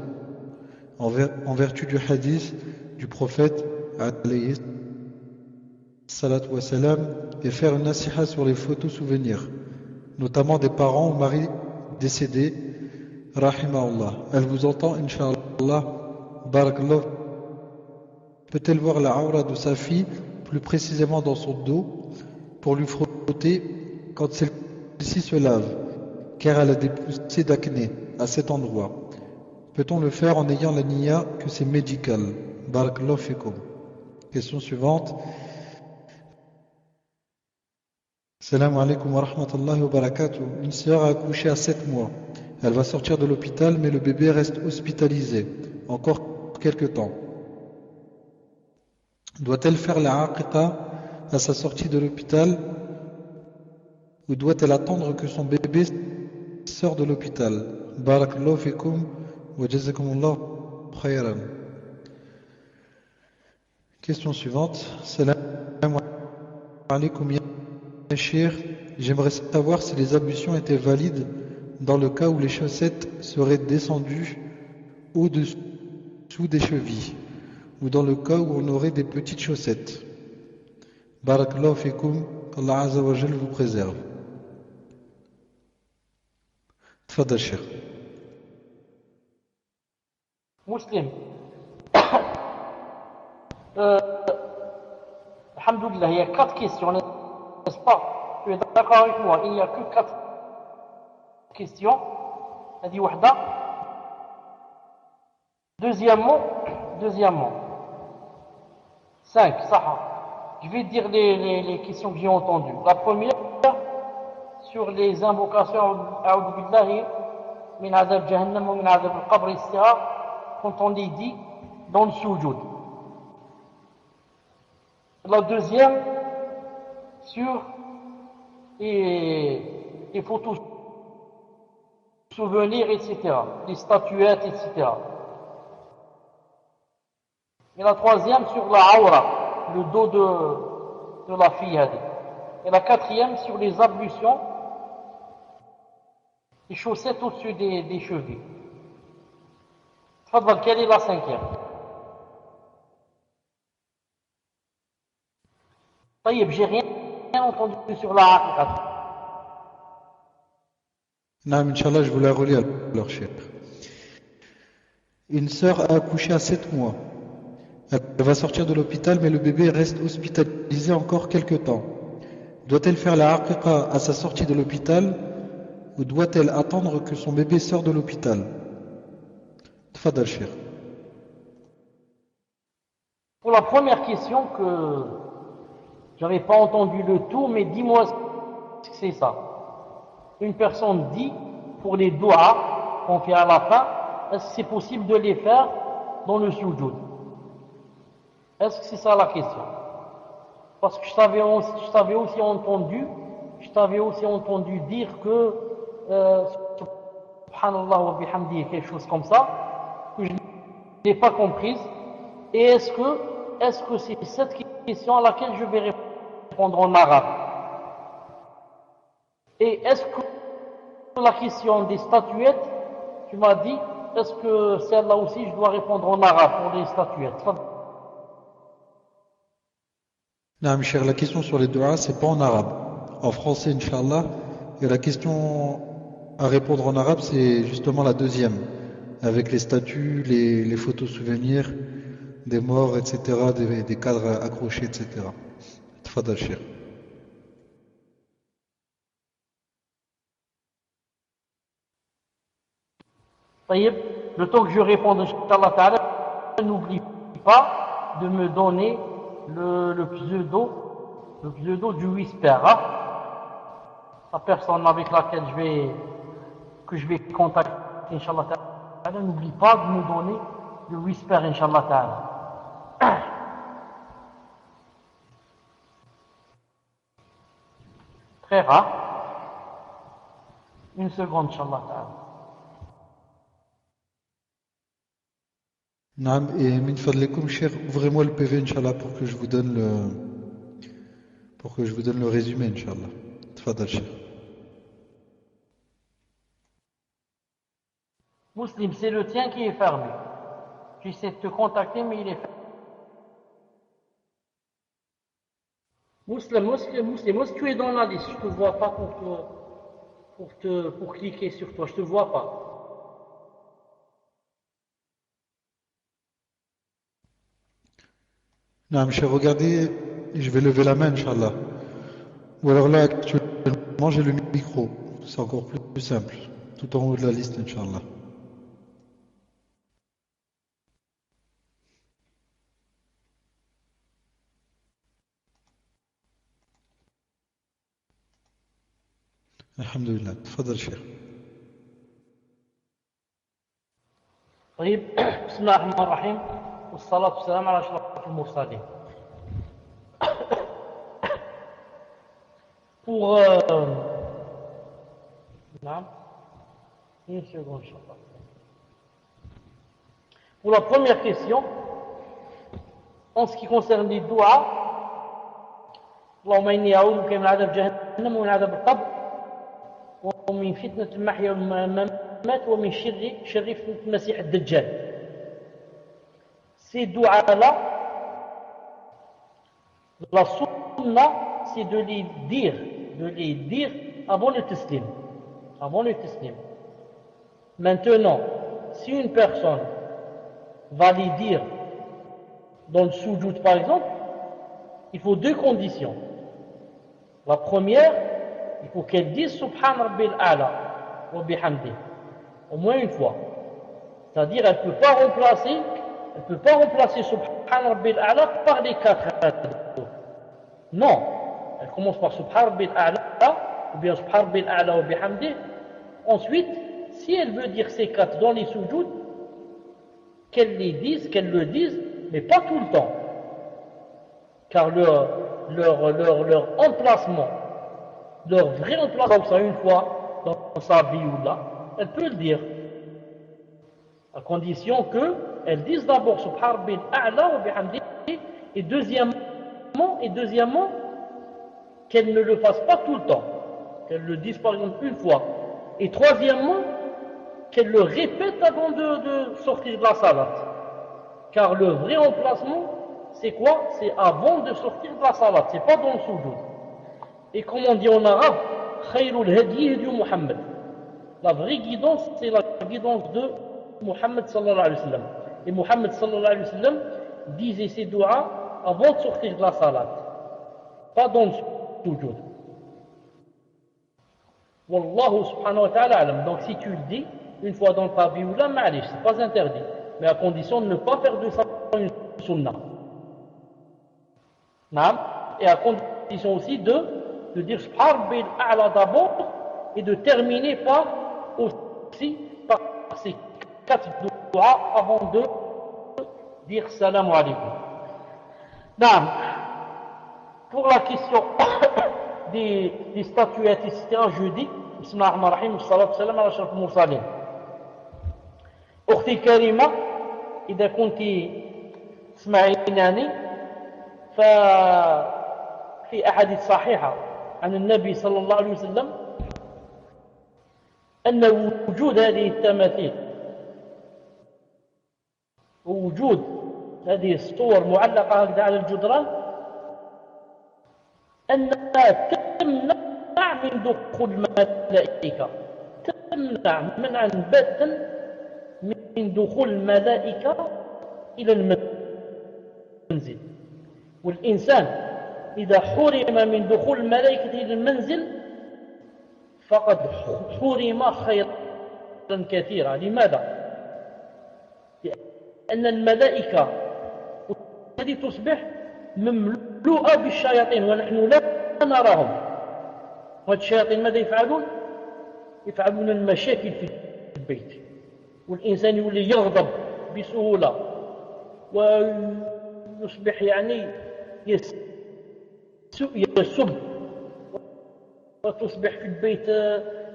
en vertu du hadith du prophète alayhi salatu wa salam, et faire une nasiha sur les photos souvenirs, notamment des parents ou maris décédés, rahimahullah. Elle vous entend, Inch'Allah, barakallah. Peut-elle voir la aura de sa fille, plus précisément dans son dos, pour lui frotter quand celle-ci se lave, car elle a des poussées d'acné à cet endroit. Peut-on le faire en ayant la niya que c'est médical? Barakallahu fikum. Question suivante. Salam alaikum wa rahmatullahi wa barakatuh. Une sœur a accouché à 7 mois. Elle va sortir de l'hôpital, mais le bébé reste hospitalisé encore quelques temps. Doit-elle faire la aqiqa à sa sortie de l'hôpital ou doit-elle attendre que son bébé sort de l'hôpital? Barakallahu fikum wa jazakumullahu khayran. Question suivante. Salam alaikum ya Cheikh. J'aimerais savoir si les ablutions étaient valides dans le cas où les chaussettes seraient descendues au-dessous des chevilles ou dans le cas où on aurait des petites chaussettes. Barakallahu fikum, qu'Allah Azza wa Jal vous préserve. Tfadal Cheikh. Muslim. Alhamdulillah, il y a 4 questions, n'est-ce pas? Tu es d'accord avec moi? Il n'y a que 4 questions. هذه وحدة. Deuxièmement, 5, Sahha. Je vais dire les questions que j'ai entendues. La première, sur les invocations, A'udhu billahi min azab jahannam wa min azab al-qabr istiha, quand on les dit dans le sujoud. La deuxième, sur les photos souvenirs, etc., les statuettes, etc. Et la troisième, sur la aura, le dos de la fille. Et la quatrième, sur les ablutions, les chaussettes au-dessus des chevilles. Fadal, quelle est la cinquième? طيب, j'ai rien entendu sur la aqiqa. Non, Inch'Allah, je vous la relis alors, Cheikh. Une sœur a accouché à 7 mois. Elle va sortir de l'hôpital, mais le bébé reste hospitalisé encore quelques temps. Doit-elle faire la aqiqa à sa sortie de l'hôpital ou doit-elle attendre que son bébé sorte de l'hôpital? Tfadal Cheikh. Pour la première question, que j'avais pas entendu le tout, mais dis-moi ce que c'est ça. Une personne dit, pour les doigts qu'on fait à la fin, est-ce que c'est possible de les faire dans le sujoud? Est-ce que c'est ça la question? Parce que je t'avais aussi entendu dire que subhanallah wa bihamdihi, quelque chose comme ça, que je n'ai pas comprise. Et est-ce que c'est cette question à laquelle je vais répondre en arabe? Et est-ce que la question des statuettes, tu m'as dit, est-ce que celle-là aussi je dois répondre en arabe pour les statuettes? Non, Cheikh, la question sur les du'as, c'est pas en arabe. En français, Inch'Allah. Et la question à répondre en arabe, c'est justement la deuxième. Avec les statues, les photos souvenirs, des morts, etc., des cadres accrochés, etc. Tfadal Cheikh. Le temps que je réponde, Inch'Allah Ta'ala, n'oublie pas de me donner le pseudo du whisper, hein? La personne avec laquelle je vais contacter, Inch'Allah Ta'ala, n'oublie pas de me donner le whisper, Inch'Allah Ta'ala. Très rare. Une seconde, Inch'Allah Ta'ala. Naam, et min fadlikum, Cheikh, ouvrez-moi le PV, Inch'Allah, pour que je vous donne le résumé, Inch'Allah. Tfadal, Cheikh. Muslim, c'est le tien qui est fermé. J'essaie de te contacter, mais il est fermé. Muslim, est-ce que tu es dans la liste? Je te vois pas pour cliquer sur toi. Je te vois pas. Non, Cheikh, regardez, je vais lever la main, Inch'Allah. Ou alors là, actuellement, j'ai le micro. C'est encore plus simple. Tout en haut de la liste, Inch'Allah. Alhamdulillah. Tfadal, Cheikh. طيب بسم الله الرحمن الرحيم والصلاة والسلام على أشرف المرسلين. Pour une seconde, Inch'Allah. Pour la première question, en ce qui concerne les doigts, اللهم إني أعوذ بك من عذاب جهنم ومن عذاب القبر ومن فتنة المحيا والممات ومن شر فتنة المسيح الدجال. Ces doigts-là, la sunna, c'est de les dire avant le taslim. Avant le taslim. Maintenant, si une personne va les dire dans le sujoud par exemple, il faut deux conditions. La première, il faut qu'elle dise Subhan Rabbil A'la wa bihamdi au moins une fois. C'est-à-dire elle ne peut pas remplacer Subhan Rabbil A'la par les quatre. Non, elle commence par Subhan Rabbil A'la ou bien Subhan Rabbil A'la wa bihamdi. Ensuite, si elle veut dire ces quatre dans les sujouds, qu'elle le dise, mais pas tout le temps. Car leur emplacement, leur vrai emplacement, ça une fois dans sa vie ou là, elle peut le dire. À condition qu'elle dise d'abord Subhan Rabbil A'la wa bihamdi et deuxièmement, qu'elle ne le fasse pas tout le temps. Qu'elle le dise par exemple une fois. Et troisièmement, qu'elle le répète avant de sortir de la salat. Car le vrai emplacement, c'est quoi? C'est avant de sortir de la salat, c'est pas dans le sujoud. Et comme on dit en arabe, Khayrul hadi hadi Muhammad. La vraie guidance, c'est la guidance de Muhammad sallallahu alayhi wa sallam. Et Muhammad sallallahu alayhi wa sallam disait ses doigts avant de sortir de la salat, pas dans le sujoud. Wallahu subhanahu wa ta'ala alam. Donc si tu le dis une fois dans ta vie ou là, ma'alish, c'est pas interdit. Mais à condition de ne pas faire de ça une sunnah. Et à condition aussi de dire Subhan Rabbil A'la d'abord et de terminer par ces quatre doigts avant de dire Salam alaykum. Pour la question des statuettes, etc., je dis Bismillah ar-Rahman ar-Rahim, salatu salam ala ashraf al-mursalin. أختي الكريمة إذا كنت تسمعينني ففي أحاديث صحيحة عن النبي صلى الله عليه وسلم أن وجود هذه التماثيل ووجود هذه الصور معلقة هكذا على الجدران أنها تمنع من دخول الملائكة، تمنع منعا باتا من دخول الملائكة إلى المنزل. والإنسان إذا حرم من دخول الملائكة إلى المنزل فقد حرم خيرا كثيرا. لماذا؟ لأن الملائكة هذه تصبح مملوءة بالشياطين ونحن لا نراهم. وهذه الشياطين ماذا يفعلون؟ يفعلون المشاكل في البيت، والإنسان يولي يغضب بسهولة ويصبح يعني يسب، وتصبح في البيت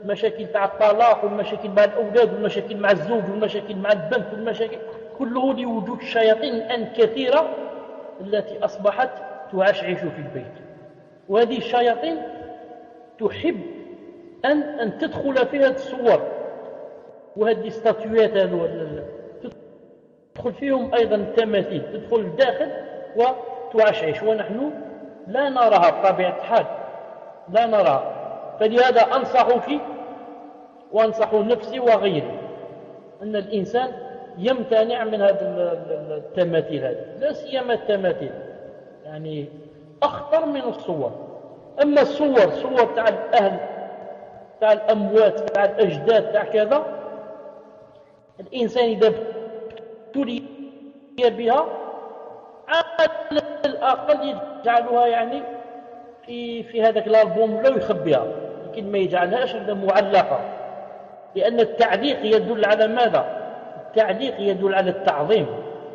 مشاكل تاع الطلاق والمشاكل مع الأولاد والمشاكل مع الزوج والمشاكل مع البنت والمشاكل كله لوجود الشياطين الآن كثيرة التي أصبحت تعشعش في البيت. وهذه الشياطين تحب أن تدخل في هذه الصور وهذه الستاتويات تدخل فيهم أيضا التماثيل، تدخل الداخل وتعشعش ونحن لا نراها بطبيعة الحال، لا نراها. فلهذا أنصحك وأنصح نفسي وغيري أن الإنسان يمتنع من هذه التماثيل هذه، لا سيما التماثيل يعني أخطر من الصور. أما صور تاع الأهل تاع الأموات تاع الأجداد تاع كذا، الإنسان إذا ابتلي بها على الأقل يجعلها يعني في هذاك الألبوم لا يخبيها، لكن ما يجعلهاش معلقة، لأن التعليق يدل على ماذا؟ التعليق يدل على التعظيم.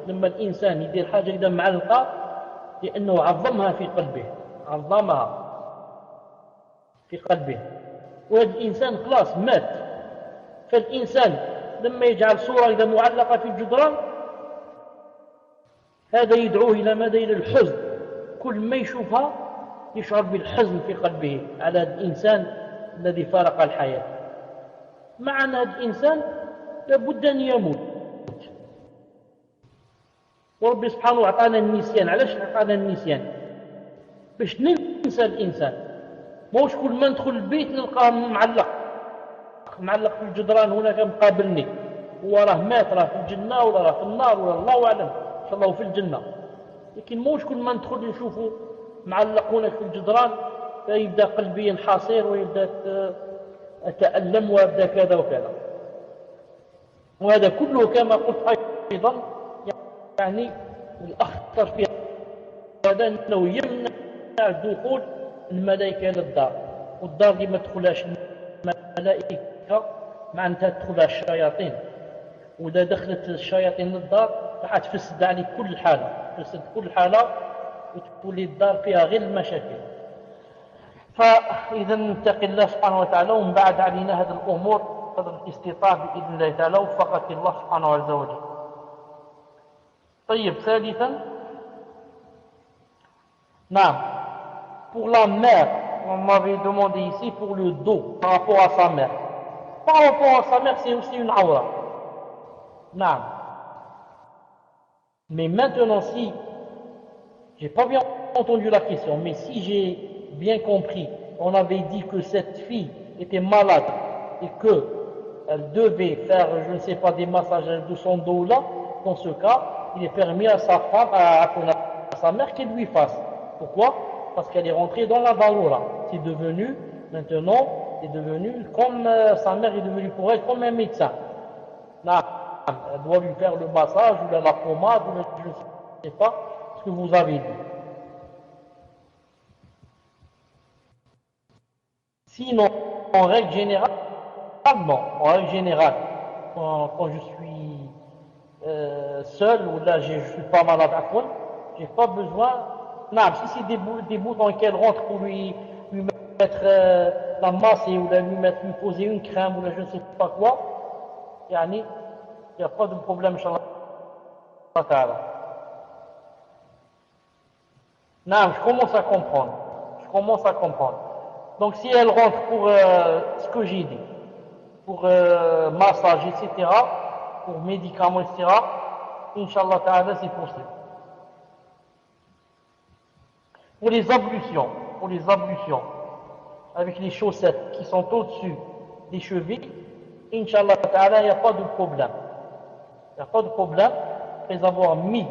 لما الإنسان يدير حاجة كده معلقة لأنه عظمها في قلبه، عظمها في قلبه، وهذا الإنسان خلاص مات. فالإنسان لما يجعل صورة إذا معلقة في الجدران هذا يدعوه إلى ماذا؟ إلى الحزن. كل ما يشوفها يشعر بالحزن في قلبه على الإنسان الذي فارق الحياة، مع أن هذا الإنسان لابد أن يموت. وربي سبحانه أعطانا النسيان. علاش أعطانا النسيان؟ باش ننسى الإنسان. موش كل ما ندخل البيت نلقاه معلق في الجدران هناك مقابلني، هو راه مات، راه في الجنة ولا راه في النار ولا الله أعلم، إن شاء الله في الجنة. لكن موش كل ما ندخل نشوفه معلق هناك في الجدران فيبدأ قلبي ينحصر ويبدأ أتألم ويبدأ كذا وكذا. وهذا كله كما قلت أيضا يعني الأخطر في هذا أنه يمنع دخول الملائكة للدار، والدار دي ما تدخلهاش الملائكة مع أنها تدخلها الشياطين، وإذا دخلت الشياطين للدار راح تفسد عليك كل حالة، تفسد كل حالة وتولي الدار فيها غير المشاكل. فإذا نتقي الله سبحانه وتعالى ومن بعد علينا هذه الأمور قدر الاستطاعة بإذن الله تعالى، وفقك الله سبحانه عز وجل. طيب ثالثا، نعم، pour la mère, on m'avait demandé ici pour le dos par rapport à sa mère. Par rapport à sa mère, c'est aussi une aura. Non. Mais maintenant, si j'ai pas bien entendu la question, mais si j'ai bien compris, on avait dit que cette fille était malade et qu'elle devait faire, je ne sais pas, des massages de son dos là. Dans ce cas, il est permis à sa femme, à sa mère qu'elle lui fasse. Pourquoi? Parce qu'elle est rentrée dans la darura. C'est devenu, maintenant, c'est devenu comme sa mère est devenue pour elle comme un médecin. Non, elle doit lui faire le massage ou la pommade, ou je ne sais pas ce que vous avez dit. Sinon, en règle générale, non. En règle générale, quand je suis seul ou là je ne suis pas malade à fond, je n'ai pas besoin. Non, si c'est des bouts dans lesquels rentre pour lui mettre la masse ou lui poser une crème ou là, je ne sais pas quoi, il n'y a pas de problème, Inch'Allah. Non, je commence à comprendre. Donc si elle rentre pour ce que j'ai dit, pour massage, etc., pour médicaments, etc., Inch'Allah Ta'ala, c'est possible. Pour les ablutions, avec les chaussettes qui sont au-dessus des chevilles, Inch'Allah Ta'ala, il n'y a pas de problème. Il n'y a pas de problème. Après avoir mis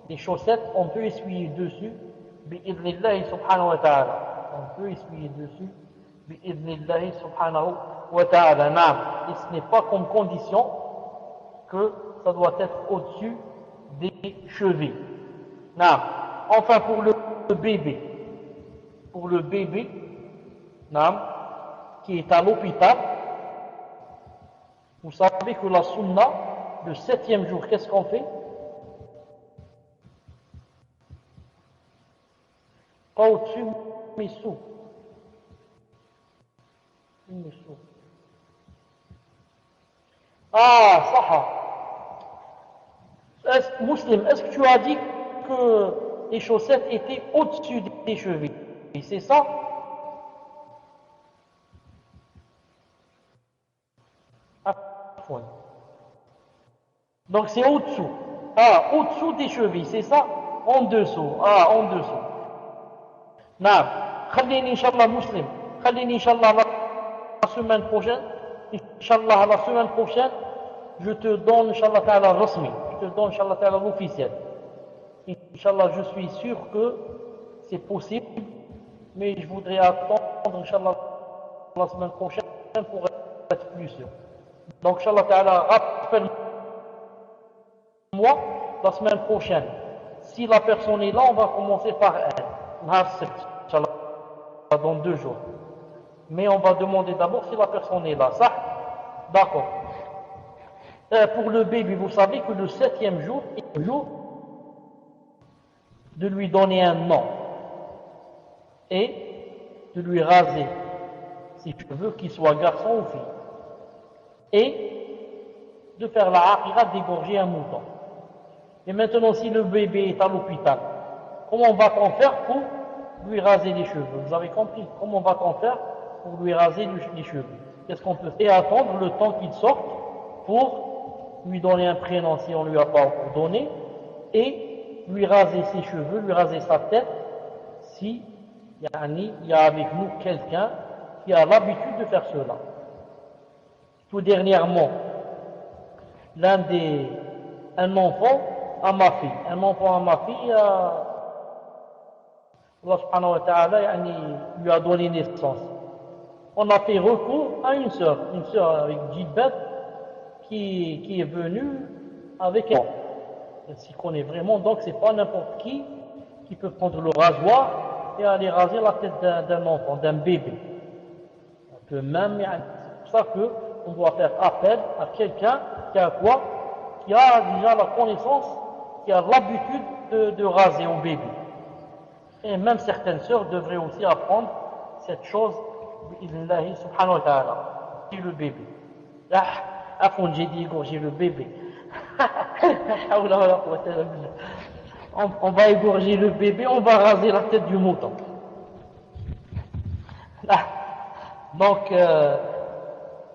les chaussettes, on peut essuyer dessus, bi'idhnillahi subhanahu wa ta'ala. On peut essuyer dessus, bi'idhnillahi subhanahu wa ta'ala. Et ce n'est pas comme condition que ça doit être au-dessus des chevilles. Enfin, pour le bébé, qui est à l'hôpital, vous savez que la sunna, le 7e jour, qu'est-ce qu'on fait? Pas au-dessus, mais sous. Ah, Saha. Muslim, est-ce que tu as dit que les chaussettes étaient au-dessus des chevilles? C'est ça? Donc c'est au-dessous. Ah, au-dessous des chevilles, c'est ça? En dessous. Ah, en dessous. Non. Khalini Inch'Allah Muslim. Khalini Inch'Allah la semaine prochaine. Inch'Allah la semaine prochaine, je te donne Inch'Allah Ta'ala Rasmi. Je te donne Inch'Allah Ta'ala l'officiel. Inch'Allah, je suis sûr que c'est possible mais je voudrais attendre, Inch'Allah, la semaine prochaine pour être plus sûr. Donc, Inch'Allah Ta'ala, rappelle-moi la semaine prochaine. Si la personne est là, on va commencer par elle. Inch'Allah, dans 2 jours. Mais on va demander d'abord si la personne est là. Ça? D'accord. Pour le bébé, vous savez que le 7e jour est le jour de lui donner un nom et de lui raser, si tu veux, qu'il soit garçon ou fille, et de faire la akhira, d'égorger un mouton. Et maintenant, si le bébé est à l'hôpital, comment va-t-on faire pour lui raser les cheveux? Vous avez compris? Comment va-t-on faire pour lui raser les cheveux? Qu'est-ce qu'on peut faire? Et attendre le temps qu'il sorte pour lui donner un prénom si on ne lui a pas encore donné, et lui raser ses cheveux, lui raser sa tête, si il y a avec nous quelqu'un qui a l'habitude de faire cela. Tout dernièrement, un enfant à ma fille, Allah subhanahu wa ta'ala lui a donné naissance. On a fait recours à une sœur avec Jilbab qui est venue avec elle. Elle s'y connaît vraiment, donc c'est pas n'importe qui peut prendre le rasoir et aller raser la tête d'un enfant, d'un bébé. On peut même, c'est pour ça qu'on doit faire appel à quelqu'un qui a déjà la connaissance, qui a l'habitude de raser au bébé. Et même certaines sœurs devraient aussi apprendre cette chose, bi'idhnillahi subhanahu wa ta'ala, le bébé. J'ai dit égorger le bébé. On va égorger le bébé, on va raser la tête du mouton. Donc,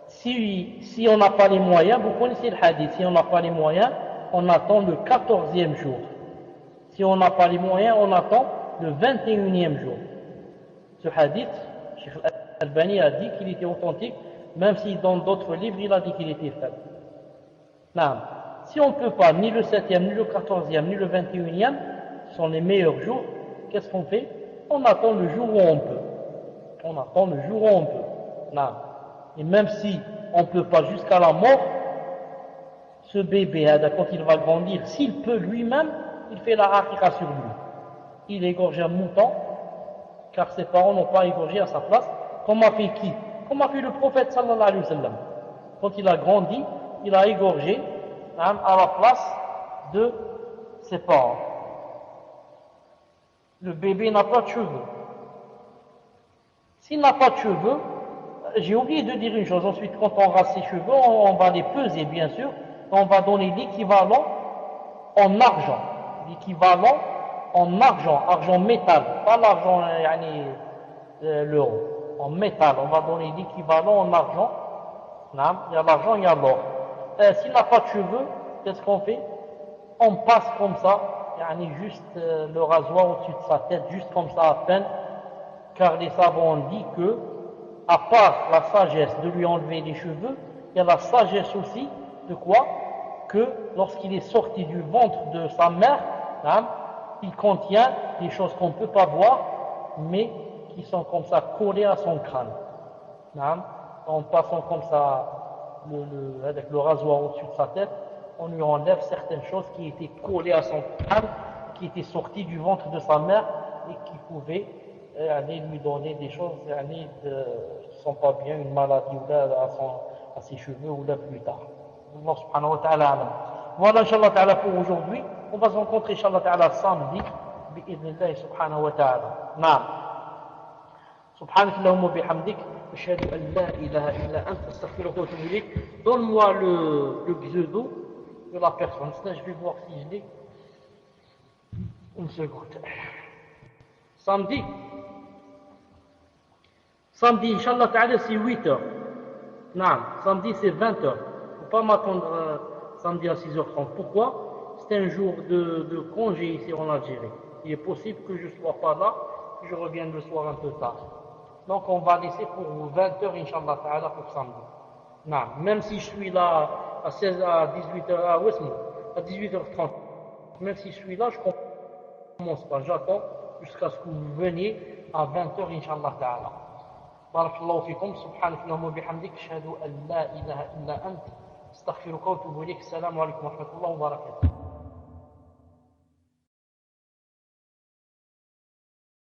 si on n'a pas les moyens, vous connaissez le hadith, si on n'a pas les moyens, on attend le 14e jour. Si on n'a pas les moyens, on attend le 21e jour. Ce hadith, Cheikh Al-Albani a dit qu'il était authentique, même si dans d'autres livres, il a dit qu'il était faible. Non. Si on ne peut pas, ni le 7e, ni le 14e, ni le 21e, ce sont les meilleurs jours, qu'est-ce qu'on fait? On attend le jour où on peut. On attend le jour où on peut. Non. Et même si on ne peut pas jusqu'à la mort, ce bébé, quand il va grandir, s'il peut lui-même, il fait la akhira sur lui. Il égorge un mouton, car ses parents n'ont pas égorgé à sa place. Comme a fait qui? Comme a fait le prophète sallallahu alayhi wa sallam. Quand il a grandi, il a égorgé à la place de ses parents. Le bébé n'a pas de cheveux. S'il n'a pas de cheveux, j'ai oublié de dire une chose. Ensuite, quand on rase ses cheveux, on va les peser, bien sûr. On va donner l'équivalent en argent. L'équivalent en argent, argent métal, pas l'argent, l'euro. En métal, on va donner l'équivalent en argent. Il y a l'argent, il y a l'or. S'il n'a pas de cheveux, qu'est-ce qu'on fait? On passe comme ça, juste le rasoir au-dessus de sa tête, juste comme ça à peine, car les savants ont dit que, à part la sagesse de lui enlever les cheveux, il y a la sagesse aussi de quoi? Que lorsqu'il est sorti du ventre de sa mère, il contient des choses qu'on ne peut pas voir, mais qui sont comme ça collées à son crâne. En passant comme ça avec le rasoir au-dessus de sa tête, on lui enlève certaines choses qui étaient collées à son crâne, qui étaient sorties du ventre de sa mère et qui pouvaient aller lui donner des choses qui ne sont pas bien, une maladie ou là, à ses cheveux ou là plus tard. Allah subhanahu wa ta'ala. Voilà, Inch'Allah ta'ala pour aujourd'hui. On va se rencontrer, Inch'Allah ta'ala, samedi, bi'idhnillahi subhanahu wa ta'ala. Naam. سبحانك اللهم وبحمدك أشهد أن لا إله إلا أنت أستغفرك وأتوب إليك. Donne-moi le pseudo de la personne. Je vais voir si je l'ai. Une seconde. Samedi, Inch'Allah ta'ala, c'est 8h. Non, samedi c'est 20h. Il ne faut pas m'attendre samedi à 6h30. Pourquoi? C'est un jour de congé ici en Algérie. Il est possible que je ne sois pas là, que je revienne le soir un peu tard. Donc on va laisser pour 20h, Inch'Allah ta'ala, pour samedi. Non, même si je suis là à 18h, à 18h30, même si je suis là, je ne commence pas, j'attends jusqu'à ce que vous veniez à 20h, Inch'Allah Ta'ala. Barakallahu fikum, subhanakallahumma bihamdik, ashhadu an la ilaha illa ant, astaghfiruka wa atubu ilayk, assalamu alaikum wa rahmatullahi wa barakatuh.